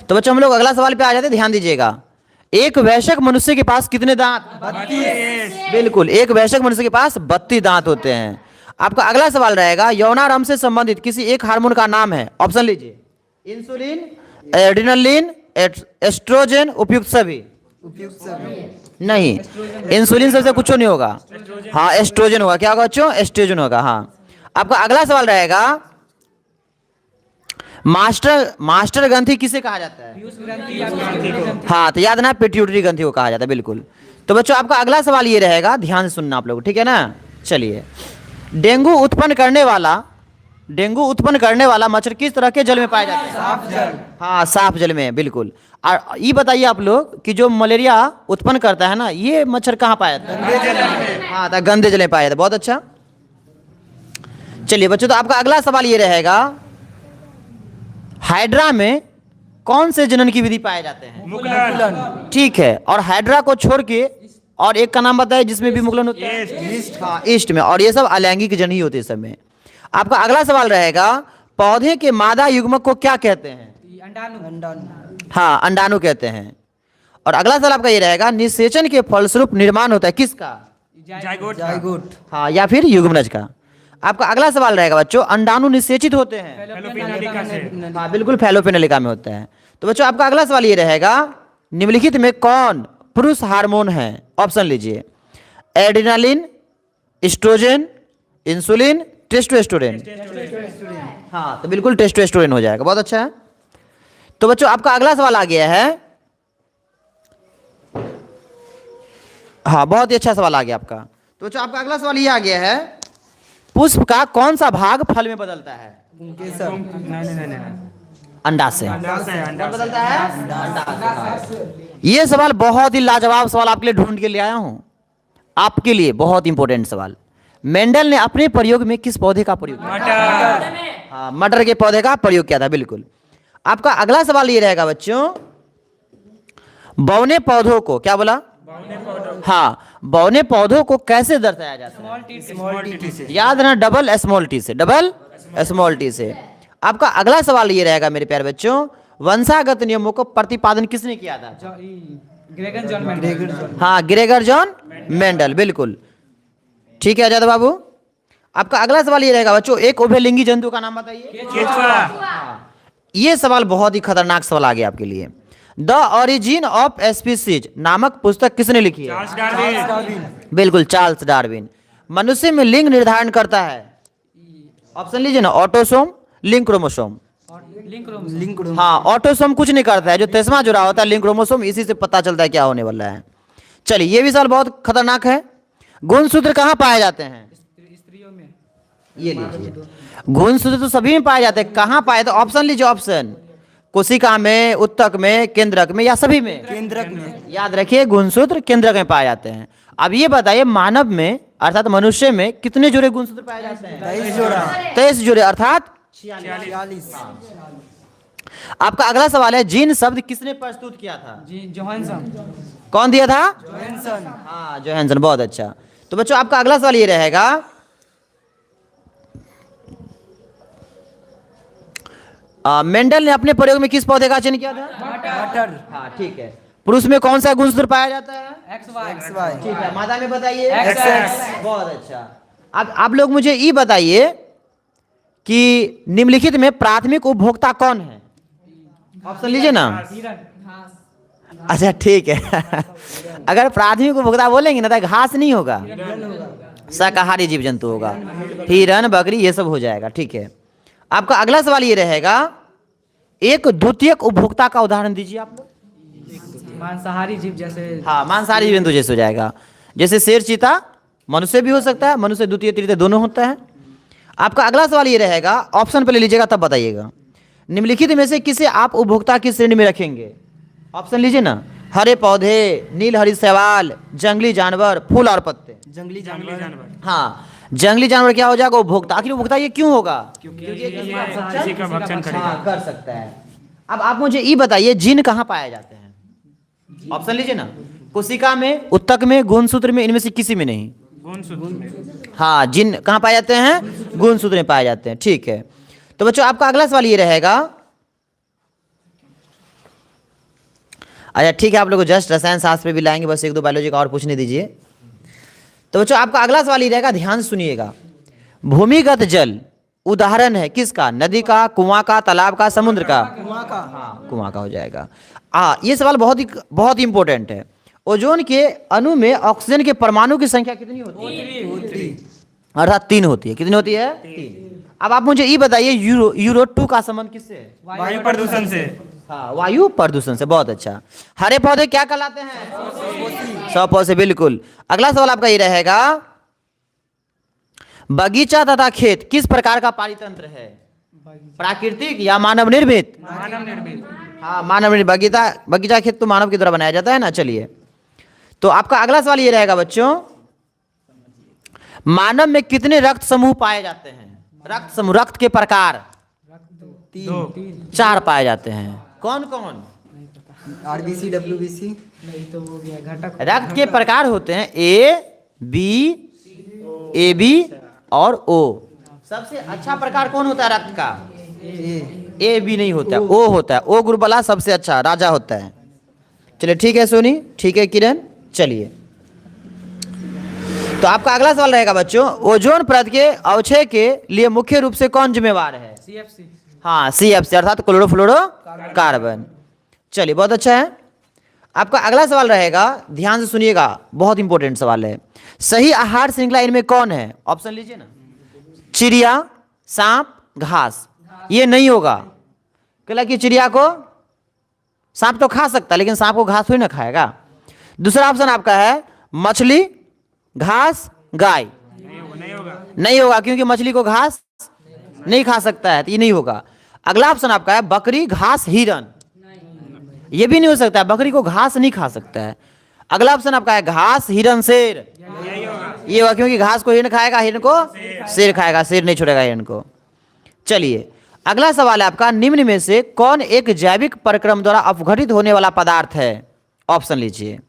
तो बच्चों हम लोग अगला सवाल पे आ जाते हैं, ध्यान दीजिएगा। एक वयस्क मनुष्य के पास कितने दांत? 32। बिल्कुल, एक वयस्क मनुष्य के पास 32 दांत होते हैं। आपका अगला सवाल रहेगा, यौनारंभ से संबंधित किसी एक हार्मोन का नाम है। ऑप्शन लीजिए, इंसुलिन, एड्रिनलिन, एस्ट्रोजन, उपयुक्त सभी। नहीं, इंसुलिन सबसे कुछ नहीं होगा। हाँ, एस्ट्रोजन होगा। क्या होगा बच्चों? एस्ट्रोजन होगा। हाँ, आपका अगला सवाल रहेगा, मास्टर ग्रंथि किसे कहा जाता है? हाँ, तो याद ना, पिट्यूटरी ग्रंथि को कहा जाता है, बिल्कुल। तो बच्चों आपका अगला सवाल ये रहेगा, ध्यान से सुनना आप लोग, ठीक है ना? चलिए, डेंगू उत्पन्न करने वाला मच्छर किस तरह के जल में पाया जाता है? साफ जल। हाँ, साफ जल में, बिल्कुल। और ये बताइए आप लोग कि जो मलेरिया उत्पन्न करता है ना, ये मच्छर कहाँ पाया जाता है? हाँ, तो गंदे जल में पाया जाता है। बहुत अच्छा। चलिए बच्चों, तो आपका अगला सवाल ये रहेगा, हाइड्रा में कौन से जनन की विधि पाए जाते हैं? मुकुलन। ठीक है। और हाइड्रा को छोड़ के और एक का नाम बताए जिसमें भी मुकुलन होता है? हाँ, ईस्ट में। और ये सब अलैंगिक जन ही होते हैं सब में। आपका अगला सवाल रहेगा, पौधे के मादा युग्मक को क्या कहते हैं? अंडाणु। हाँ, अंडाणु कहते हैं। और अगला सवाल आपका ये रहेगा, निषेचन के फलस्वरूप निर्माण होता है किसका? जायगोट। जायगोट। हाँ, या फिर युग्मनज का। आपका अगला सवाल रहेगा बच्चों, अंडाणु निषेचित होते हैं? फैलोपिनालिका से। हाँ बिल्कुल, फैलोपिनलिका में होता है। तो बच्चों आपका अगला सवाल ये रहेगा, निम्नलिखित में कौन पुरुष हार्मोन है? ऑप्शन लीजिए, एड्रिनालिन, एस्ट्रोजन, इंसुलिन, टेस्टोस्टेरोन। हाँ, तो बिल्कुल टेस्टोस्टेरोन हो जाएगा। बहुत अच्छा है। तो बच्चों आपका अगला सवाल आ गया है, हाँ बहुत ही अच्छा सवाल आ गया आपका। तो बच्चों आपका अगला सवाल ये आ गया है, पुष्प का कौन सा भाग फल में बदलता है? केसर। नहीं। अंडा से। अंडा से। अंडा से। बदलता है? ये सवाल बहुत ही लाजवाब सवाल आपके लिए ढूंढ के ले आया हूं, आपके लिए बहुत इंपॉर्टेंट सवाल। मेंडल ने अपने प्रयोग में किस पौधे का प्रयोग किया? मटर। हाँ, मटर के पौधे का प्रयोग किया था, बिल्कुल। आपका अगला सवाल ये रहेगा बच्चों, बौने पौधों को क्या बोला? हाँ, बौने पौधों को कैसे दर्शाया जाता है? स्मॉल टी से। याद रखना, डबल स्मॉल टी से, डबल स्मॉल टी से। आपका अगला सवाल ये रहेगा मेरे प्यारे बच्चों, वंशागत नियमों को प्रतिपादन किसने किया था? हाँ, ग्रेगर जॉन मेंडल, बिल्कुल। ठीक है आजाद बाबू। आपका अगला सवाल ये रहेगा बच्चों, एक उभयलिंगी जंतु का नाम बताइए। केचुआ। ये सवाल बहुत ही खतरनाक सवाल आ गया आपके लिए। द ओरिजिन ऑफ स्पीसीज नामक पुस्तक किसने लिखी है? Charles Darwin. बिल्कुल, चार्ल्स डार्विन। मनुष्य में लिंग निर्धारण करता है? ऑप्शन लीजिए ना, ऑटोसोम, लिंक क्रोमोसोम। लिंक। हाँ, ऑटोसोम कुछ नहीं करता है, जो तेसवा जुड़ा होता है लिंक क्रोमोसोम, इसी से पता चलता है क्या होने वाला है। चलिए, ये भी सवाल बहुत खतरनाक है। गुणसूत्र कहाँ पाए जाते हैं? ये लीजिए, गुणसूत्र तो सभी में पाए जाते हैं, कहाँ पाए? तो ऑप्शन लीजिए, ऑप्शन कोशिका में, उत्तक में, केंद्रक में या सभी में? केंद्रक में। याद रखिए गुणसूत्र केंद्रक में पाए जाते हैं। अब ये बताइए मानव में अर्थात मनुष्य में कितने जोड़े गुणसूत्र पाए जाते हैं? 23 जोड़ा। 23 जोड़े अर्थात 46। आपका अगला सवाल है, जीन शब्द किसने प्रस्तुत किया था? जी जोहानसन। कौन दिया था? जोहानसन। हाँ जोहानसन, बहुत अच्छा। तो बच्चों आपका अगला सवाल ये रहेगा, मेंडल ने अपने प्रयोग में किस पौधे का चयन किया था? मटर। हाँ ठीक है। पुरुष में कौन सा गुणसूत्र पाया जाता है? XY। ठीक है, मादा में बताइए। XX। बहुत अच्छा। अब आप लोग मुझे ये बताइए कि निम्नलिखित में प्राथमिक उपभोक्ता कौन है? ऑप्शन लीजिए ना। अच्छा ठीक है अगर प्राथमिक उपभोक्ता बोलेंगे ना तो घास नहीं होगा, शाकाहारी जीव जंतु होगा, हिरन, बकरी, ये सब हो जाएगा। ठीक है, आपका अगला सवाल ये रहेगा, एक द्वितीयक उपभोक्ता का उदाहरण दीजिए आप लोग। मांसाहारी जीव जैसे। हाँ मांसाहारी जीव जंतु जैसे हो जाएगा, जैसे शेर, चीता, मनुष्य भी हो सकता है, मनुष्य द्वितीय तृतीय दोनों होता है। आपका अगला सवाल ये रहेगा, ऑप्शन पहले लीजिएगा तब बताइएगा, निम्नलिखित में से किसे आप उपभोक्ता की श्रेणी में रखेंगे? ऑप्शन लीजिए ना। हरे पौधे, नील हरित शैवाल, जंगली जानवर, फूल और पत्ते। जंगली जानवर। हाँ जंगली जानवर क्या हो जाएगा? उपभोक्ता। आखिर उपभोक्ता ये क्यों होगा? क्योंकि ये किसी का भक्षण करेगा। हाँ कर सकता है। अब आप मुझे ये बताइए, जीन कहाँ पाए जाते हैं? ऑप्शन लीजिए ना। कोशिका में, उत्तक में, गुणसूत्र में, इनमें से किसी में नहीं। गुणसूत्र में। हाँ जीन कहाँ पाए जाते हैं? गुणसूत्र में पाए जाते हैं। ठीक है, तो बच्चों आपका अगला सवाल ये रहेगा, अच्छा ठीक है, आप लोगों को जस्ट रसायन शास्त्र पे भी लाएंगे, बस एक दो बायोलॉजी का और पूछने दीजिए। तो बच्चों आपका अगला सवाल ये रहेगा, ध्यान से सुनिएगा, भूमिगत जल उदाहरण है किसका? नदी का, कुआं का, तालाब का, समुद्र का? कुआं का। हाँ कुआं का हो जाएगा। ये सवाल बहुत ही इंपॉर्टेंट है। ओजोन के अणु में ऑक्सीजन के परमाणु की संख्या कितनी होती है? अर्थात 3 होती है। कितनी होती है? 3। अब आप मुझे ये बताइए, यूरो 2 का संबंध किससे है? वायु प्रदूषण से। हाँ वायु प्रदूषण से, बहुत अच्छा। हरे पौधे क्या कहलाते हैं? 100 पौधे, बिल्कुल। अगला सवाल आपका ये रहेगा, बगीचा तथा खेत किस प्रकार का पारितंत्र है? प्राकृतिक या मानव निर्मित? मानव निर्मित। हाँ मानव निर्मित। बगीचा खेत तो मानव के द्वारा बनाया जाता है ना। चलिए, तो आपका अगला सवाल ये रहेगा बच्चों, मानव में कितने रक्त समूह पाए जाते हैं? रक्त समूह, रक्त के प्रकार 4 पाए जाते हैं। कौन कौन? RBC WBC। नहीं तो वो गया घटक। रक्त के प्रकार होते हैं AB और O। सबसे अच्छा प्रकार कौन होता है रक्त का? A B नहीं होता है, O होता है। O ग्रुप वाला सबसे अच्छा राजा होता है। चलिए ठीक है सोनी, ठीक है किरण। चलिए, तो आपका अगला सवाल रहेगा बच्चों, ओजोन परत के अवक्षय के लिए मुख्य रूप से कौन जिम्मेवार है? CFC। हाँ CFC अर्थात क्लोरोफ्लोरो कार्बन। चलिए बहुत अच्छा है। आपका अगला सवाल रहेगा, ध्यान से सुनिएगा, बहुत इंपॉर्टेंट सवाल है, सही आहार श्रृंखला इनमें कौन है? ऑप्शन लीजिए ना। चिड़िया, सांप, घास। ये नहीं होगा, कहला कि चिड़िया को सांप तो खा सकता है लेकिन सांप को घास थोड़ी ना खाएगा। दूसरा ऑप्शन आपका है मछली, घास, गाय। नहीं होगा क्योंकि मछली को घास नहीं खा सकता है, तो ये नहीं होगा। अगला ऑप्शन आपका है बकरी, घास, हिरन। ये भी नहीं हो सकता है, बकरी को घास नहीं खा सकता है। अगला ऑप्शन आपका है घास, हिरन, शेर। ये होगा क्योंकि घास को हिरन खाएगा, हिरन को शेर खाएगा, शेर नहीं छोड़ेगा हिरन को। चलिए अगला सवाल है आपका, निम्न में से कौन एक जैविक प्रक्रम द्वारा अपघटित होने वाला पदार्थ है? ऑप्शन लीजिए।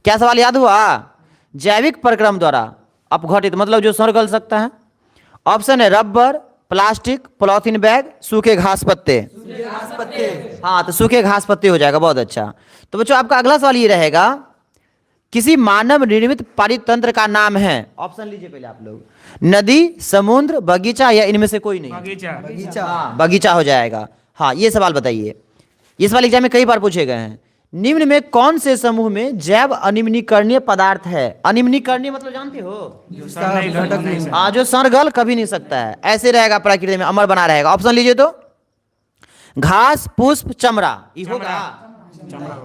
क्या सवाल याद हुआ? जैविक प्रक्रम द्वारा अपघटित मतलब जो सड़ गल सकता है। ऑप्शन है रबर, प्लास्टिक, पॉलीथीन बैग, सूखे घास पत्ते। हाँ तो सूखे घास पत्ते हो जाएगा, बहुत अच्छा। तो बच्चों आपका अगला सवाल ये रहेगा, किसी मानव निर्मित पारितंत्र का नाम है? ऑप्शन लीजिए पहले आप लोग। नदी, समुद्र, बगीचा या इनमें से कोई नहीं? बगीचा। हाँ बगीचा हो जाएगा। हाँ ये सवाल बताइए, ये सवाल एग्जाम में कई बार पूछे गए हैं। निम्न में कौन से समूह में जैव अनिम्नीकरणीय पदार्थ है? अनिम्नीकरणीय मतलब जानते हो? घटक नहीं। हाँ जो सड़गल कभी नहीं सकता है, ऐसे रहेगा प्रकृति में, अमर बना रहेगा। ऑप्शन लीजिए तो, घास, पुष्प, चमड़ा। ये होगा?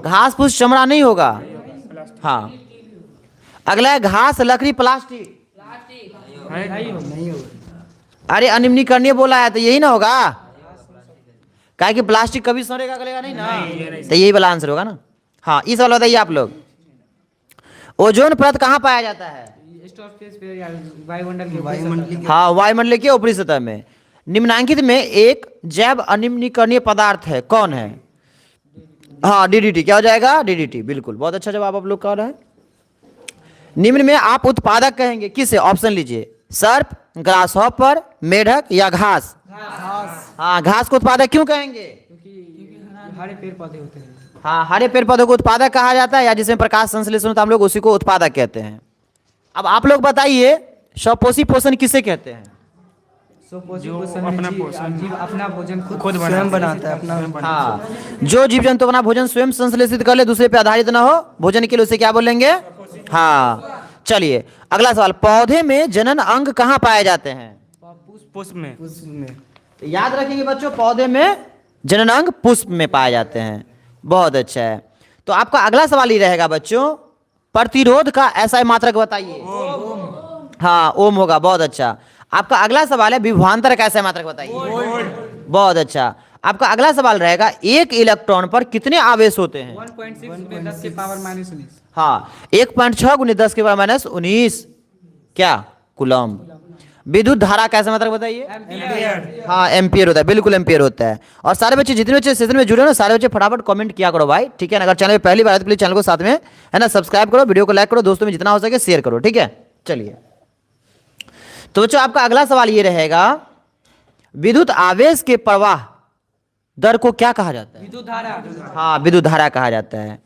घास, पुष्प, चमड़ा नहीं होगा। हाँ अगला है घास, लकड़ी, प्लास्टिक। नहीं होगा। अरे अनिम्नीकरणीय बोला है तो यही ना होगा, काहे कि प्लास्टिक कभी सड़ेगा गलेगा नहीं ना, तो यही वाला आंसर होगा ना। हाँ इस वाला बताइए आप लोग, ओजोन परत कहाँ पाया जाता है? स्टोरफेस पे या वायुमंडल के वायुमंडलीय हाँ वायुमंडल के ऊपरी सतह में। निम्नलिखित में एक जैव अनिम्नीकरणीय पदार्थ है, कौन है? हाँ डीडीटी, क्या हो जाएगा? डीडीटी, बिल्कुल, बहुत अच्छा जवाब आप लोग का हो रहा है। निम्न में आप उत्पादक कहेंगे किसे? ऑप्शन लीजिए, सर्प, ग्रासहॉपर, मेढक या घास। हाँ घास को उत्पादक क्यों कहेंगे? क्योंकि हरे पेड़ पौधे होते हैं। हाँ हरे पेड़ पौधों को उत्पादक कहा जाता है, या जिसमें प्रकाश संश्लेषण होता है हम लोग उसी को उत्पादक कहते हैं। अब आप लोग बताइए स्वपोषी पोषण किसे कहते हैं? जो अपना जीव अपना भोजन खुद स्वयं बनाता है अपना। हाँ जो जीव जंतु अपना भोजन स्वयं संश्लेषित कर ले, दूसरे पे आधारित ना हो भोजन के लिए, उसे क्या बोलेंगे? हाँ चलिए अगला सवाल, पौधे में जनन अंग कहाँ पाए जाते हैं? पुष्प में। उसमें तो याद रखेंगे बच्चों, पौधे में जनन अंग पुष्प में पाए जाते हैं। बहुत अच्छा है। तो आपका अगला सवाल ही रहेगा बच्चों, प्रतिरोध का ऐसा मात्रक बताइए। हाँ ओम होगा, बहुत अच्छा। आपका अगला सवाल है विभवांतर का ऐसा मात्रक बताइए। बहुत अच्छा। आपका अगला सवाल रहेगा, एक इलेक्ट्रॉन पर कितने आवेश होते हैं? 1.6 10 के पावर -19। हाँ 1.6 गुने 10 के पावर -19 क्या? कूलम। विद्युत धारा कैसे मात्रक बताइए? एम्पियर। हाँ एम्पियर होता है, बिल्कुल एम्पियर होता है। और सारे बच्चे जितने बच्चे सेशन में जुड़े हो ना, सारे बच्चे फटाफट कमेंट किया करो भाई, ठीक है ना। अगर चैनल पे पहली बार है तो प्लीज चैनल को साथ में है ना सब्सक्राइब करो, वीडियो को लाइक करो, दोस्तों में जितना हो सके शेयर करो, ठीक है। चलिए तो बच्चों आपका अगला सवाल ये रहेगा, विद्युत आवेश के प्रवाह दर को क्या कहा जाता है? विद्युत धारा। हाँ विद्युत धारा कहा जाता है।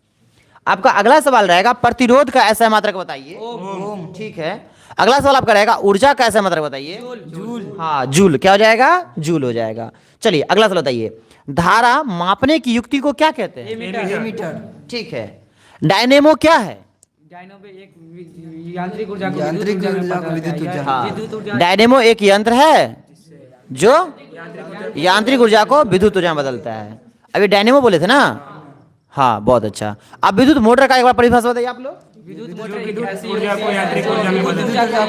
आपका अगला सवाल रहेगा, प्रतिरोध का ऐसा मात्रक बताइए। ओम। ठीक है। अगला सवाल आपका रहेगा, ऊर्जा का ऐसा मात्रक बताइए। जूल। हाँ जूल, क्या हो जाएगा? जूल हो जाएगा। चलिए अगला सवाल बताइए, धारा मापने की युक्ति को क्या कहते हैं? मीटर। ठीक है। डायनेमो क्या है? डायनो में एक यांत्रिक ऊर्जा को यांत्रिक विद्युत ऊर्जा को में विद्युत बदलता है। ऊर्जा। हाँ विद्युत ऊर्जा डायनेमो एक यंत्र है जो यांत्रिक ऊर्जा को विद्युत ऊर्जा में बदलता है। अभी डायनेमो बोले थे ना। हाँ बहुत अच्छा। अब विद्युत मोटर का एक बार परिभाषा बताइए आप लोग। विद्युत मोटर एक ऐसी ऊर्जा को यांत्रिक ऊर्जा में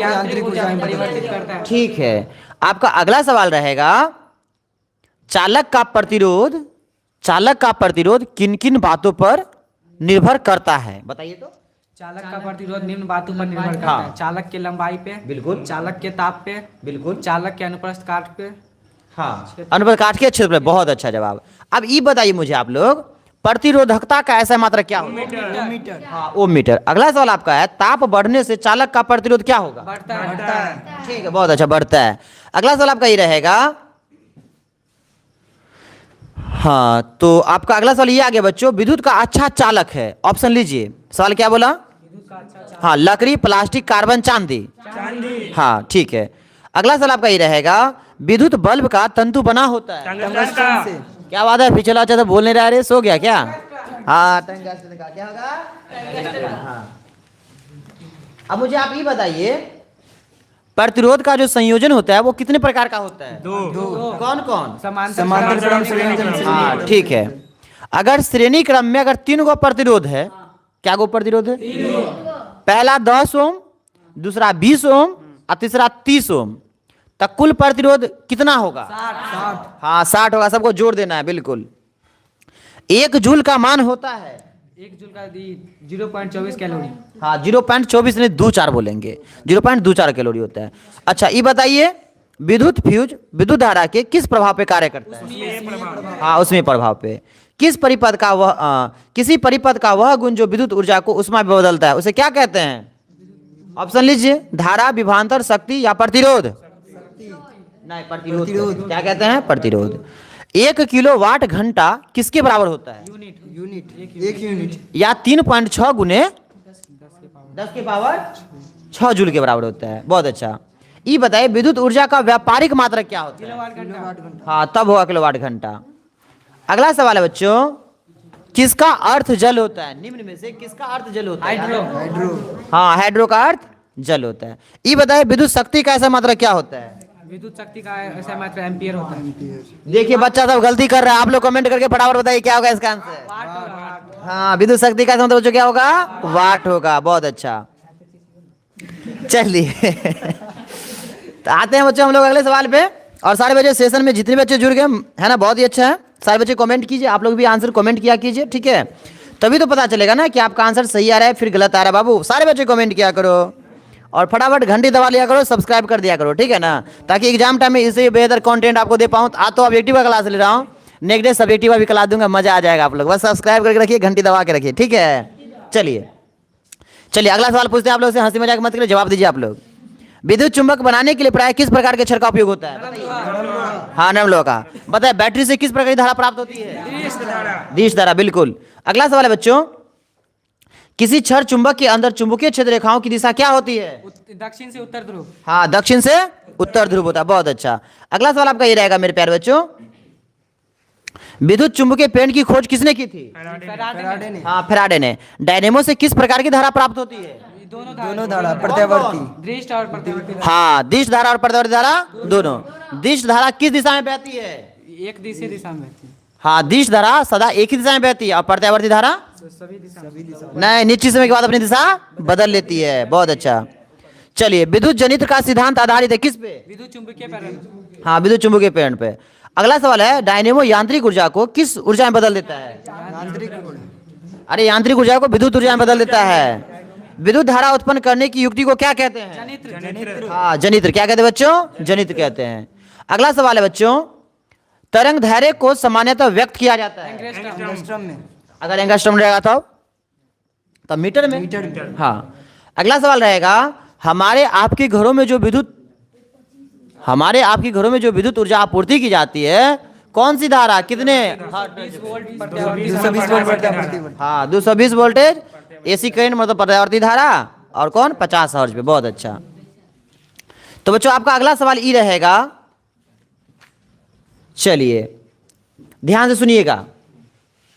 यांत्रिक ऊर्जा में परिवर्तित करता है। ठीक है। आपका अगला सवाल रहेगा, चालक का प्रतिरोध किन किन बातों पर निर्भर करता है? बताइए तो। चालक का प्रतिरोध निम्न बातों पर निर्भर करता हाँ। है, चालक के लंबाई पे, बिल्कुल। चालक के ताप पे, बिल्कुल। चालक के अनुप्रस्थ काट पे। हाँ अनुपात काट के क्षेत्र पे, बहुत अच्छा जवाब। अब ये बताइए मुझे आप लोग, प्रतिरोधकता का ऐसा मात्रक क्या होगा? मीटर। हाँ ओम मीटर। अगला सवाल आपका है, ताप बढ़ने से चालक का प्रतिरोध क्या होगा? बढ़ता है। ठीक है बहुत अच्छा, बढ़ता है। अगला सवाल आपका ये रहेगा, हाँ तो आपका अगला सवाल ये आ गया बच्चों, विद्युत का अच्छा चालक है, ऑप्शन लीजिए। सवाल क्या बोला? हाँ लकड़ी, प्लास्टिक, कार्बन, चांदी। हाँ ठीक है। अगला सवाल आपका ये रहेगा, विद्युत बल्ब का तंतु बना होता है। टंगस्टन से। क्या बात है, पिछला अच्छा तो बोल नहीं रहा रे, सो गया क्या? हाँ टंगस्टन का क्या होगा? हाँ। अब मुझे आप ये बताइए, प्रतिरोध का जो संयोजन होता है वो कितने प्रकार का होता है? दो। कौन कौन? समांतर क्रम श्रेणी क्रम से। हाँ ठीक है। अगर श्रेणी क्रम में अगर 3 गो प्रतिरोध है, क्या गो प्रतिरोध है? पहला 10 ओम, दूसरा 20 ओम और तीसरा 30 ओम, तो कुल प्रतिरोध कितना होगा? 60। हाँ 60 होगा, सबको जोड़ देना है बिल्कुल। 1 जूल का मान होता है, 1 जूल का 0.24 कैलोरी। हाँ 0.24 नहीं 24 बोलेंगे, 0.24 कैलोरी होता है। अच्छा ये बताइए, विद्युत फ्यूज विद्युत धारा के किस प्रभाव पे कार्य करता है? हाँ उसमें प्रभाव पे। किसी परिपथ का वह गुण जो विद्युत ऊर्जा को उष्मा में बदलता है, उसे क्या कहते हैं? ऑप्शन लीजिए, धारा, विभवांतर, शक्ति या प्रतिरोध? नहीं प्रतिरोध। क्या कहते हैं? प्रतिरोध। 1 किलोवाट घंटा किसके बराबर होता है? यूनिट। एक यूनिट। या 3.6 गुने 10 के पावर 6 जूल के बराबर होता है। बहुत अच्छा। ये बताइए, विद्युत ऊर्जा का व्यापारिक मात्रक क्या होता है? किलोवाट घंटा। हाँ तब होगा किलोवाट घंटा। अगला सवाल है बच्चों, किसका अर्थ जल होता है? निम्न में से किसका अर्थ जल होता है? हाइड्रो। हाँ हाइड्रो का अर्थ जल होता है। ये बताइए, विद्युत शक्ति का ऐसा मात्रक क्या होता है? विद्युत शक्ति का ऐसा मात्रा एम्पियर होता है। देखिए बच्चा सब गलती कर रहा है, आप लोग कमेंट करके फटाफट बताइए क्या होगा इसका आंसर। हाँ विद्युत शक्ति का मतलब क्या होगा? वाट होगा। बहुत अच्छा। चलिए तो आते हैं बच्चों हम लोग अगले सवाल पे। और सारे बच्चे सेशन में जितने बच्चे जुड़ गए है ना, बहुत ही अच्छा है। सारे बच्चे कमेंट कीजिए, आप लोग भी आंसर कमेंट किया कीजिए, ठीक है। तभी तो पता चलेगा ना कि आपका आंसर सही आ रहा है फिर गलत आ रहा है। बाबू सारे बच्चे कमेंट किया करो और फटाफट घंटी दबा लिया करो, सब्सक्राइब कर दिया करो, ठीक है ना, ताकि एग्जाम टाइम में इससे बेहतर कंटेंट आपको दे पाऊँ। आज तो ऑब्जेक्टिव का क्लास ले रहा हूँ, नेक्स्ट डे सब्जेक्टिव का भी क्लास दूंगा, मजा आ जाएगा। आप लोग बस सब्सक्राइब करके रखिए, घंटी दबा के रखिए, ठीक है। चलिए चलिए अगला सवाल पूछते हैं आप लोग से, हंसी मजाक मत करिए, जवाब दीजिए आप लोग। विद्युत चुंबक बनाने के लिए प्राय किस प्रकार के छड़ का उपयोग होता है? हाँ, नरम लोहा का। बताए बैटरी से किस प्रकार की धारा प्राप्त होती है? दिश धारा, बिल्कुल। अगला सवाल है बच्चों, किसी छड़ चुंबक के अंदर चुंबकीय क्षेत्र रेखाओं की दिशा क्या होती है? दक्षिण से उत्तर ध्रुव। हाँ, दक्षिण से उत्तर ध्रुव होता है, बहुत अच्छा। अगला सवाल आपका ये रहेगा मेरे प्यारे बच्चों, विद्युत चुंबकीय पेड़ की खोज किसने की थी? फैराडे ने। हाँ, फैराडे ने। डायनेमो से किस प्रकार की धारा प्राप्त होती है? दोनों धारा, प्रत्यावर्ती, दृष्ट और प्रत्यावर्ती। हाँ, दिश धारा और प्रत्यावर्ती धारा दोनों। दिश धारा किस दिशा में बहती है? एक दिशा में बहती है। हाँ, दिश धारा सदा एक ही दिशा में बहती है और प्रत्यावर्ती धारा सभी दिशा नहीं, निश्चित समय के बाद अपनी दिशा बदल लेती है, बहुत अच्छा। चलिए, विद्युत जनित्र का सिद्धांत आधारित है किस पे? विद्युत चुंबकीय प्रेरण। हाँ, विद्युत चुंबकीय प्रेरण पे। अगला सवाल है, डायनेमो यांत्रिक ऊर्जा को किस ऊर्जा में बदल देता है? अरे यांत्रिक ऊर्जा को विद्युत ऊर्जा में बदल देता है। विद्युत धारा उत्पन्न करने की युक्ति को क्या कहते हैं? जनित्र। हाँ, जनित्र। क्या कहते हैं बच्चों? जनित्र कहते हैं। अगला सवाल है बच्चों, तरंग धैर्य को सामान्यतः व्यक्त किया जाता है एंगस्ट्रम में। अगर एंगस्ट्रॉम रहेगा तो मीटर में। हाँ। अगला सवाल रहेगा, हमारे आपके घरों में जो विद्युत ऊर्जा आपूर्ति की जाती है, कौन सी धारा कितने? 220 वोल्ट प्रत्यावर्ती। हाँ, 220 वोल्टेज एसी करंट मतलब प्रत्यावर्ती धारा, और कौन? 50 हर्ट्ज पे, बहुत अच्छा। तो बच्चों आपका अगला सवाल ये रहेगा, चलिए ध्यान से सुनिएगा,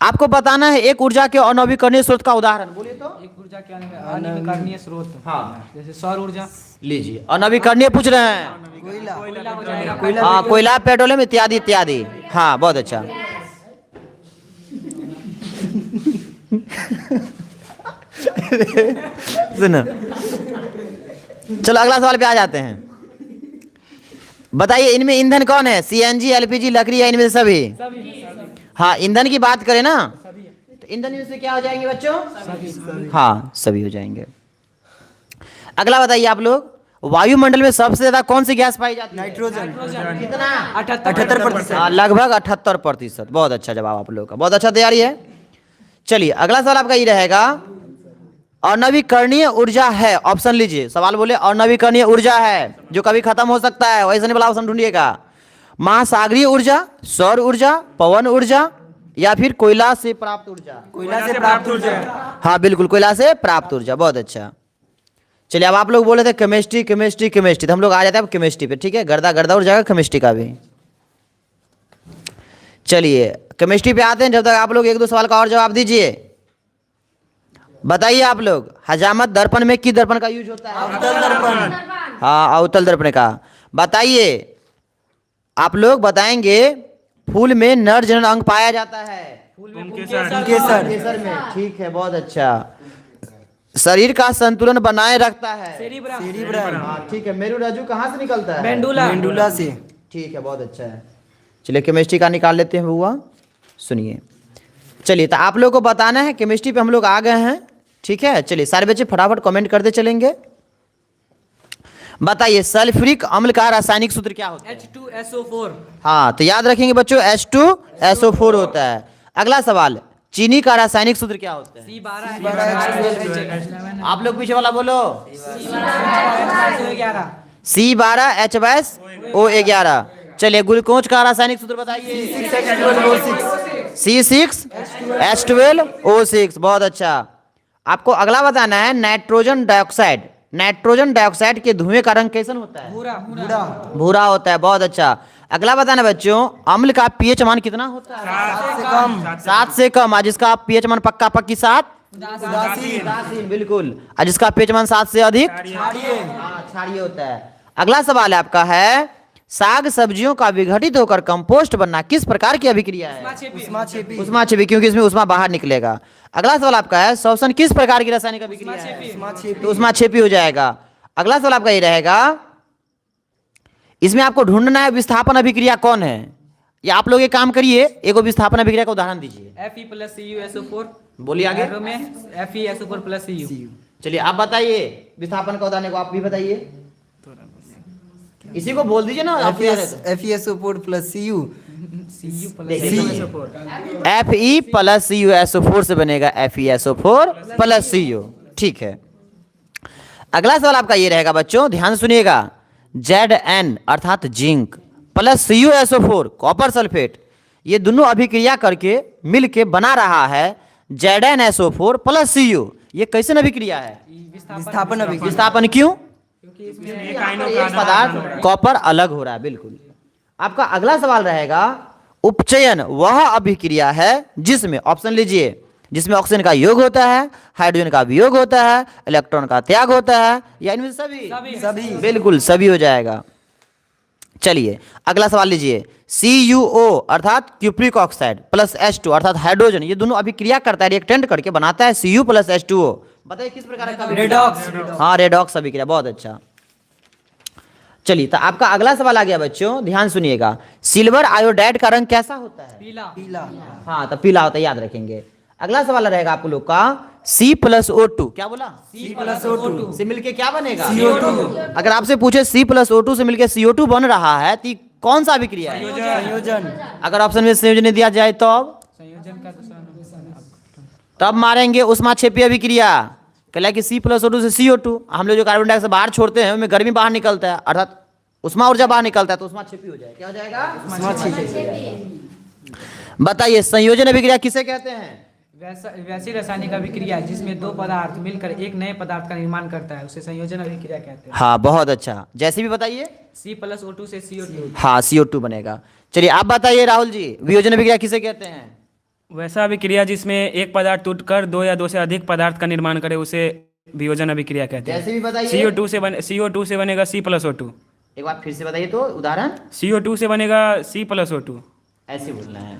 आपको बताना है एक ऊर्जा के अनवीकरणीय स्रोत का उदाहरण। बोलिए तो। एक ऊर्जा के अनवीकरणीय स्रोत। हाँ, जैसे सौर ऊर्जा। लीजिए, अनवीकरणीय पूछ रहे हैं। कोयला हो जाएगा। हाँ, कोयला, पेट्रोलियम इत्यादि इत्यादि। हाँ, बहुत अच्छा। सुनो, चलो अगला सवाल पे आ जाते हैं। बताइए, इनमें ईंधन कौन है? सीएनजी, एलपीजी, लकड़ी या इनमें से सभी? हाँ, ईंधन की बात करें ना तो ईंधन में से क्या हो जाएंगे बच्चों? हाँ, सभी हो जाएंगे। अगला बताइए आप लोग, वायुमंडल में सबसे ज्यादा कौन सी गैस पाई जाती है? नाइट्रोजन। कितना? 78%। हाँ, लगभग 78%। बहुत अच्छा जवाब आप लोगों का, बहुत अच्छा तैयारी है। चलिए अगला सवाल आपका ये रहेगा, अनवीकरणीय ऊर्जा है, ऑप्शन लीजिए। सवाल बोले अनवीकरणीय ऊर्जा है जो कभी खत्म हो सकता है, वैसे नहीं वाला ऑप्शन ढूंढिएगा। महासागरीय ऊर्जा, सौर ऊर्जा, पवन ऊर्जा या फिर कोयला से प्राप्त ऊर्जा? कोयला से प्राप्त ऊर्जा। हाँ बिल्कुल, कोयला से प्राप्त ऊर्जा, बहुत अच्छा। चलिए अब आप लोग बोले थे केमिस्ट्री केमिस्ट्री केमिस्ट्री, तो हम लोग आ जाते हैं अब केमिस्ट्री पे, ठीक है। गर्दा गर्दा उड़ जाएगा केमिस्ट्री का भी। चलिए केमिस्ट्री पे आते हैं, जब तक आप लोग एक दो सवाल का और जवाब दीजिए। बताइए आप लोग, हजामत दर्पण में किस दर्पण का यूज होता है? अवतल दर्पण। हाँ, अवतल दर्पण का। बताइए, आप लोग बताएंगे, फूल में नर जनन अंग पाया जाता है? केसर में, ठीक है, बहुत अच्छा। शरीर का संतुलन बनाए रखता है? सेरिब्रम। हाँ, ठीक है। मेरुरज्जु कहाँ से निकलता है? मेंडुला से। ठीक है, बहुत अच्छा है। चलिए केमिस्ट्री का निकाल लेते हैं बुआ, सुनिए। चलिए, तो आप लोग को बताना है, केमिस्ट्री पे हम लोग आ गए हैं, ठीक है। चलिए सारे बच्चे फटाफट कमेंट करते चलेंगे। बताइए, सल्फ्यूरिक अम्ल का रासायनिक सूत्र क्या होता है? H2SO4। हाँ, तो याद रखेंगे बच्चों, H2SO4 होता है। अगला सवाल, चीनी का रासायनिक सूत्र क्या होता है? C12H11। आप लोग पीछे वाला बोलो। C12H11। C12H12O11। चलिए, ग्लूकोज का रासायनिक सूत्र बताइए। C6H12O6, बहुत अच्छा। आपको अगला बताना है, नाइट्रोजन डाइऑक्साइड। नाइट्रोजन डाइऑक्साइड के धुएं का रंग कैसन होता है? भूरा होता है, बहुत अच्छा। अगला बताना बच्चों, अम्ल का पीएच मान कितना होता है? 7 से कम। आज जिसका पीएच मान पक्का पक्की 7, उदासीन, बिल्कुल। आज जिसका पीएच मान 7 से अधिक क्षारीय होता है। अगला सवाल है आपका है, साग सब्जियों का विघटित होकर कंपोस्ट बनना किस प्रकार की अभिक्रिया है? उष्माक्षेपी, क्योंकि इसमें उष्मा बाहर निकलेगा। अगला सवाल आपका है, श्वसन किस प्रकार की रासायनिक अभिक्रिया है? तो उष्माक्षेपी हो जाएगा। अगला सवाल आपका ये रहेगा, इसमें आपको ढूंढना है विस्थापन अभिक्रिया कौन है। या आप लोग एक काम करिए, एक विस्थापन अभिक्रिया का उदाहरण दीजिए। Fe प्लस CuSO4 बोलिए आगे। एरो में FeSO4 प्लस Cu। चलिए आप बताइए विस्थापन का उदाहरण को, आप भी बताइए। इसी को बोल दीजिए ना आप यार। FeSO4 plus Cu Cu plus CuSO4। Fe plus CuSO4 से बनेगा FeSO4 प्लस Cu। ठीक है, अगला सवाल आपका ये रहेगा बच्चों, ध्यान से सुनिएगा। Zn अर्थात zinc plus CuSO4 copper sulphate, ये दोनों अभिक्रिया करके मिल के बना रहा है ZnSO4 प्लस Cu। ये कैसे अभिक्रिया है? विस्थापन अभिक्रिया। विस्थापन क्यों? एक आयनों का एक पदार्थ कॉपर अलग हो रहा है। बिल्कुल। आपका अगला सवाल रहेगा, उपचयन वह अभिक्रिया है जिसमें, ऑप्शन लीजिए, जिसमें ऑक्सीजन का योग होता है, हाइड्रोजन का वियोग होता है, इलेक्ट्रॉन का त्याग होता है, या इनमें सभी? बिल्कुल सभी हो जाएगा। चलिए अगला सवाल लीजिए। CuO अर्थात क्यूप्रिक ऑक्साइड प्लस H2 अर्थात हाइड्रोजन, ये दोनों अभिक्रिया करता है, रिएक्टेंट करके बनाता है Cu प्लस H2O। बताइए किस प्रकार का? रेडॉक्स। हाँ, रेडॉक्स अभिक्रिया। बहुत अच्छा। चलिए तो आपका अगला सवाल आ गया बच्चों, ध्यान सुनिएगा। सिल्वर आयोडाइड का रंग कैसा होता है? पीला। हाँ, तो पीला होता है, याद रखेंगे। अगला सवाल रहेगा आप लोग का, C प्लस O2। क्या बोला? C प्लस O2 से मिलके क्या बनेगा? CO2। अगर आपसे पूछे C प्लस O2 से मिलके CO2 बन रहा है तो कौन सा अभिक्रिया है? संयोजन। अगर ऑप्शन में संयोजन दिया जाए तो संयोजन का दूसरा नाम। तब मारेंगे उष्माक्षेपी अभिक्रिया। कहला कि C प्लस O2 से CO2, हम लोग जो कार्बन डाइऑक्साइड बाहर छोड़ते हैं उनमें गर्मी बाहर निकलता है, अर्थात उष्मा ऊर्जा बाहर निकलता है, तो उष्माक्षेपी हो जाएगा। क्या हो जाएगा? बताइए संयोजन अभिक्रिया किसे कहते हैं? वैसी रासायनिक अभिक्रिया जिसमें दो पदार्थ मिलकर एक नए पदार्थ का निर्माण करता है, उसे संयोजन अभिक्रिया कहते हैं। हाँ, बहुत अच्छा। जैसे भी बताइए। C प्लस O2 से CO2। हाँ, CO2 बनेगा। चलिए आप बताइए राहुल जी, वियोजन अभिक्रिया किसे कहते हैं? वैसा अभिक्रिया जिसमें एक पदार्थ टूटकर दो या दो से अधिक पदार्थ का निर्माण करे, उसे वियोजन अभिक्रिया कहते हैं। जैसे भी बताइए। CO2 से बनेगा C प्लस O2। एक बार फिर से बताइए तो उदाहरण। CO2 से बनेगा C प्लस O2। ऐसे बोलना है।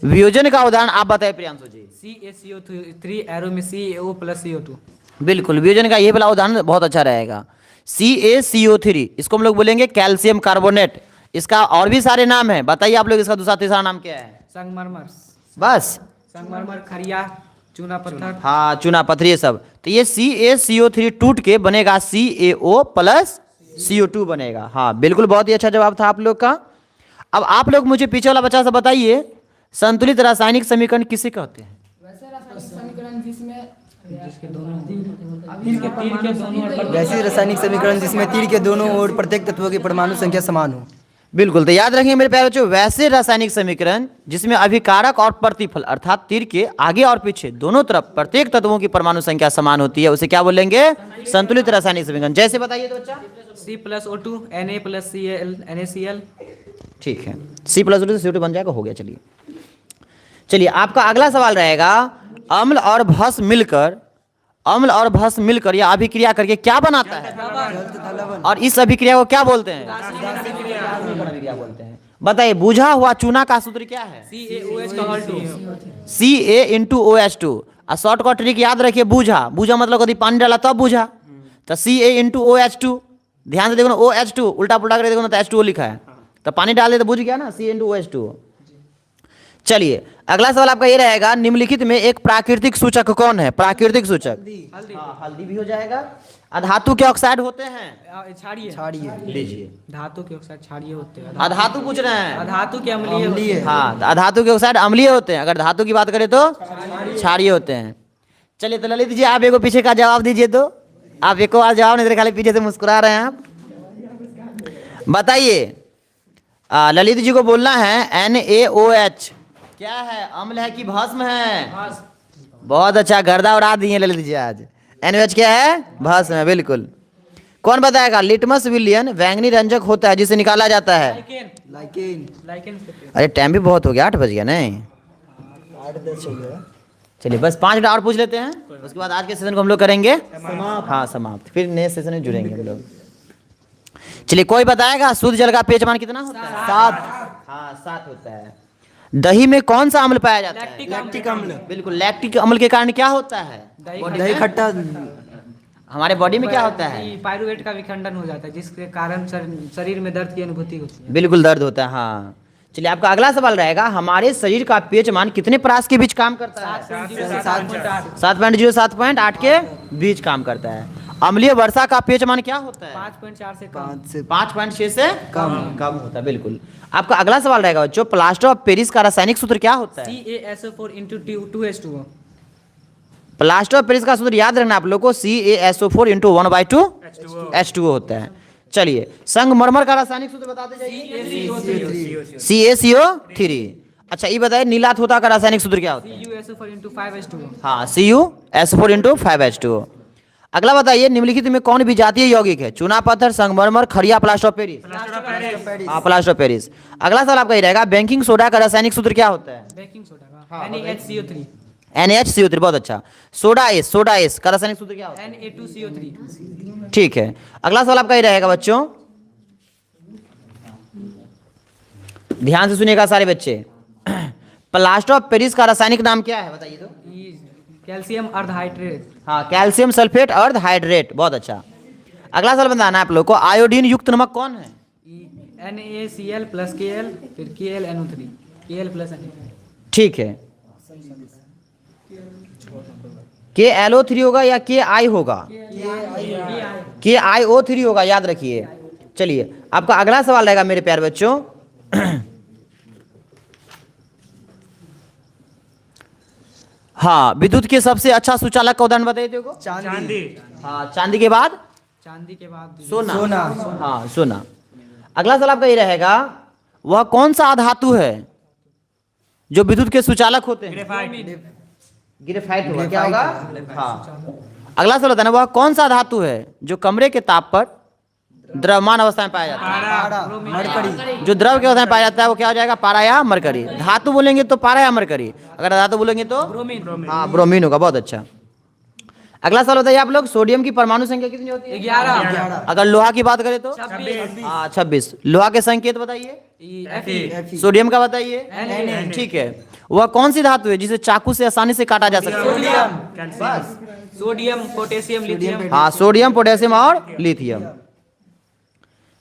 वियोजन का उदाहरण आप बताइए प्रियांशु जी। CaCO3 एरो में CaO प्लस CO2। बिल्कुल, वियोजन का ये वाला उदाहरण बहुत अच्छा रहेगा। CaCO3, इसको हम लोग बोलेंगे कैल्शियम कार्बोनेट। इसका और भी सारे नाम है, बताइए आप लोग इसका दूसरा तीसरा नाम क्या है? संगमरमर। बस संगमरमर, खरिया, चूना पत्थर। हाँ, चूना पत्थर, ये सब। तो ये CaCO3 टूट के बनेगा CaO प्लस CO2 बनेगा। हाँ बिल्कुल, बहुत ही अच्छा जवाब था आप लोग का। अब आप लोग मुझे पीछे वाला बच्चा से बताइए, संतुलित रासायनिक समीकरण किसे कहते हैं? वैसे रासायनिक समीकरण जिसमें तीर के दोनों ओर प्रत्येक तत्वों की परमाणु संख्या समान हो। बिल्कुल, तो याद रखेंगे मेरे प्यारे बच्चों, वैसे रासायनिक समीकरण जिसमें अभिकारक और प्रतिफल अर्थात तीर के आगे और पीछे दोनों तरफ प्रत्येक तत्वों की परमाणु संख्या समान होती है, उसे क्या बोलेंगे? संतुलित रासायनिक समीकरण। जैसे बताइए तो बच्चा। C plus O2 Na plus Cl NaCl। ठीक है, C प्लस O2 से CO2 बन जाएगा, हो गया। चलिए आपका अगला सवाल रहेगा, अम्ल और भस्म मिलकर या अभिक्रिया करके क्या बनाता है? और इस अभिक्रिया को क्या बोलते हैं? अभिक्रिया बोलते हैं। बताइए, बुझा हुआ चूना का सूत्र क्या है? CaOH का होल 2। Ca*OH2। और शॉर्ट का ट्रिक याद रखिए, बुझा मतलब कभी पानी डाला तब बुझा, तो Ca*OH2। ध्यान से देखो ना, OH2 उल्टा पुल्टा करके देखो ना तो H2O लिखा है, तो पानी डाल दे तो बुझ गया ना, Ca*OH2। चलिए अगला सवाल आपका ये रहेगा, निम्नलिखित में एक प्राकृतिक सूचक कौन है? प्राकृतिक सूचक। हाँ, हल्दी भी हो जाएगा। अधातु के ऑक्साइड होते हैं क्षारीय। लीजिए, धातु के ऑक्साइड क्षारीय होते हैं। अधातु पूछ रहे हैं। अधातु के अम्लीय होते हैं। हाँ, तो अधातु के ऑक्साइड अम्लीय होते हैं, अगर धातु की बात करें तो क्षारीय होते हैं। चलिए तो ललित जी आप एक पीछे का जवाब दीजिए, तो आप एक और जवाब नहीं दे, खाली पीछे से मुस्कुरा रहे हैं आप। बताइए, ललित जी को बोलना है NaOH क्या है, अम्ल है कि भस्म है? बहुत अच्छा, गर्दा उड़ा दिए ललित जी आज। NaOH क्या है? भस्म है। बिल्कुल। कौन बताएगा? लिटमस विलियन बैंगनी रंजक होता है जिसे निकाला जाता है। लाइकेन। अरे टाइम भी बहुत हो गया, 8 बज गया नहीं? 8-10 हो गया। चलिए बस 5 मिनट और पूछ लेते हैं, उसके बाद आज के सेशन को हम लोग करेंगे हाँ समाप्त, फिर नए सेशन में जुड़ेंगे हम लोग। चलिए कोई बताएगा शुद्ध जल का pH मान कितना होता है? 7। हाँ 7 होता है। दही में कौन सा अम्ल पाया जाता है? लैक्टिक अम्ल। बिल्कुल, लैक्टिक अम्ल के कारण क्या होता है? दही खट्टा। हमारे बॉडी में क्या होता है? पायरुवेट का विखंडन हो जाता है, जिसके कारण शरीर में दर्द की अनुभूति होती है। बिल्कुल दर्द होता है, हाँ। चलिए आपका अगला सवाल रहेगा, हमारे शरीर का पीएच मान कितने परास के बीच काम करता है? 7.0 7.8 के बीच काम करता है। अम्लीय वर्षा का पीएच मान क्या होता है? 5.4 से कम। 5.6 से कम होता है, बिल्कुल। आपका अगला सवाल रहेगा बच्चों, प्लास्टर ऑफ पेरिस का रासायनिक सूत्र क्या होता है? CaSO4 into 2H2O। Plaster of Paris का सूत्र याद रखना आप लोग को, CaSO4 into 1/2 H2O होता है। चलिए संगमरमर का रासायनिक सूत्र बताते जाइए। CaCO3। अच्छा ये बताइए नीलाथ का रासायनिक सूत्र क्या होता है? CuSO4 into 5H2O। हाँ, CuSO4 into 5H2O। अगला बताइए निम्नलिखित में कौन विजातीय यौगिक है? चूना पत्थर, संगमरमर, खड़िया, प्लास्टर ऑफ पेरिस। हाँ, प्लास्टर ऑफ पेरिस। अगला सवाल आपका ये रहेगा, बेकिंग सोडा का रासायनिक सूत्र क्या होता है? बेकिंग सोडा का NaHCO3। NaHCO3, बहुत अच्छा। सोडा एस का रासायनिक सूत्र क्या होता है? Na2CO3। ठीक है। अगला सवाल आपका ये रहेगा बच्चों, ध्यान से सुनिएगा सारे बच्चे, प्लास्टर ऑफ पेरिस का रासायनिक नाम क्या है बताइए तो? कैल्शियम अर्धहाइड्रेट। हाँ, कैल्शियम सल्फेट अर्ध हाइड्रेट, बहुत अच्छा। अगला सवाल बताना है आप लोग को, आयोडीन युक्त नमक कौन है? NaCl plus Kl फिर KlNO3 Kl plus Na। ठीक है, KLO3 होगा या KI होगा? KIO3 होगा, याद रखिए। चलिए आपका अगला सवाल रहेगा मेरे प्यारे बच्चों, हाँ, विद्युत के सबसे अच्छा सुचालक का उदाहरण बताइए देखो। चांदी। हाँ, चांदी के बाद सोना। हाँ, सोना। अगला सवाल आपका ये रहेगा, वह कौन सा धातु है जो विद्युत के सुचालक होते हैं? ग्रेफाइट होगा, क्या होगा? हाँ। अगला सवाल होता है ना, वह कौन सा धातु है जो कमरे के ताप पर द्रव्यमान अवस्था में पाया जाता है? मरकरी। जो द्रव के अवस्था में पाया जाता है वो क्या हो जाएगा? पारा या मरकरी। धातु बोलेंगे तो पारा या मरकरी, अगर धातु बोलेंगे तो हाँ, ब्रोमीन होगा, बहुत अच्छा। अगला सवाल बताइए आप लोग, सोडियम की परमाणु संख्या कितनी होती है? 11। अगर लोहा की बात करें तो 26। हाँ, 26। लोहा के संकेत बताइए। Fe। सोडियम का बताइए। ठीक है, वह कौन सी धातु है जिसे चाकू से आसानी से काटा जा सकता है? बस। Sodium, potassium, lithium. हाँ, सोडियम, पोटेशियम और लिथियम।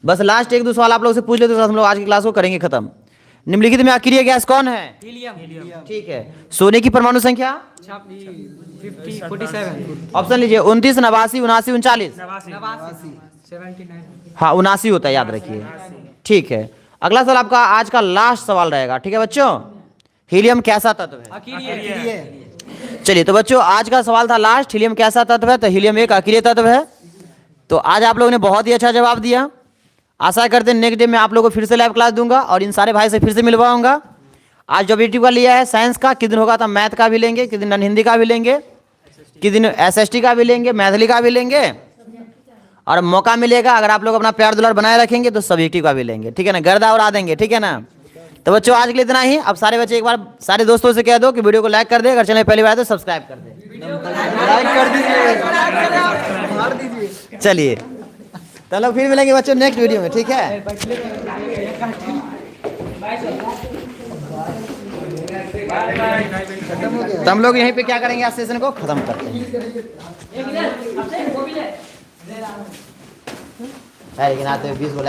बस लास्ट एक दो सवाल आप लोग से पूछ लेते तो हम लोग आज की क्लास को करेंगे खत्म। निम्नलिखित में अक्रिय गैस कौन है? हीलियम। ठीक है। सोने की परमाणु संख्या 47। ऑप्शन लीजिए, 29, 89, 79, 39। 79। हाँ, 79 होता है, याद रखिए। ठीक है। अगला सवाल आपका आज का लास्ट सवाल रहेगा, ठीक है बच्चों? हीलियम कैसा तत्व है? अक्रिय। चलिए तो बच्चों आज का सवाल था लास्ट, हीलियम कैसा तत्व है? तो हीलियम एक अक्रिय तत्व है। तो आज आप लोगों ने बहुत ही अच्छा जवाब दिया। आशा करते हैं नेक्स्ट डे में आप लोगों को फिर से लाइव क्लास दूंगा और इन सारे भाई से फिर से मिलवाऊंगा। आज जो ऑब्जेक्टिव का लिया है साइंस का, किस दिन होगा तो मैथ का भी लेंगे, किस दिन हिंदी का भी लेंगे, किस दिन SST का भी लेंगे, मैथिली का भी लेंगे, और मौका मिलेगा अगर आप लोग अपना प्यार दुलार बनाए रखेंगे तो सब्जेक्टिव का भी लेंगे, ठीक है ना? गर्दा उड़ा देंगे, ठीक है ना? तो बच्चों आज के लिए इतना ही। अब सारे बच्चे एक बार सारे दोस्तों से कह दो कि वीडियो को लाइक कर दे, अगर चैनल पहली बार तो सब्सक्राइब कर दे। लाइक कर दीजिए, मार दीजिए। चलिए तो लोग फिर मिलेंगे बच्चों नेक्स्ट वीडियो में, ठीक है? तो हम लोग यहीं पे क्या करेंगे, आज सेशन को खत्म करते हैं। लेकिन आते 20 बोला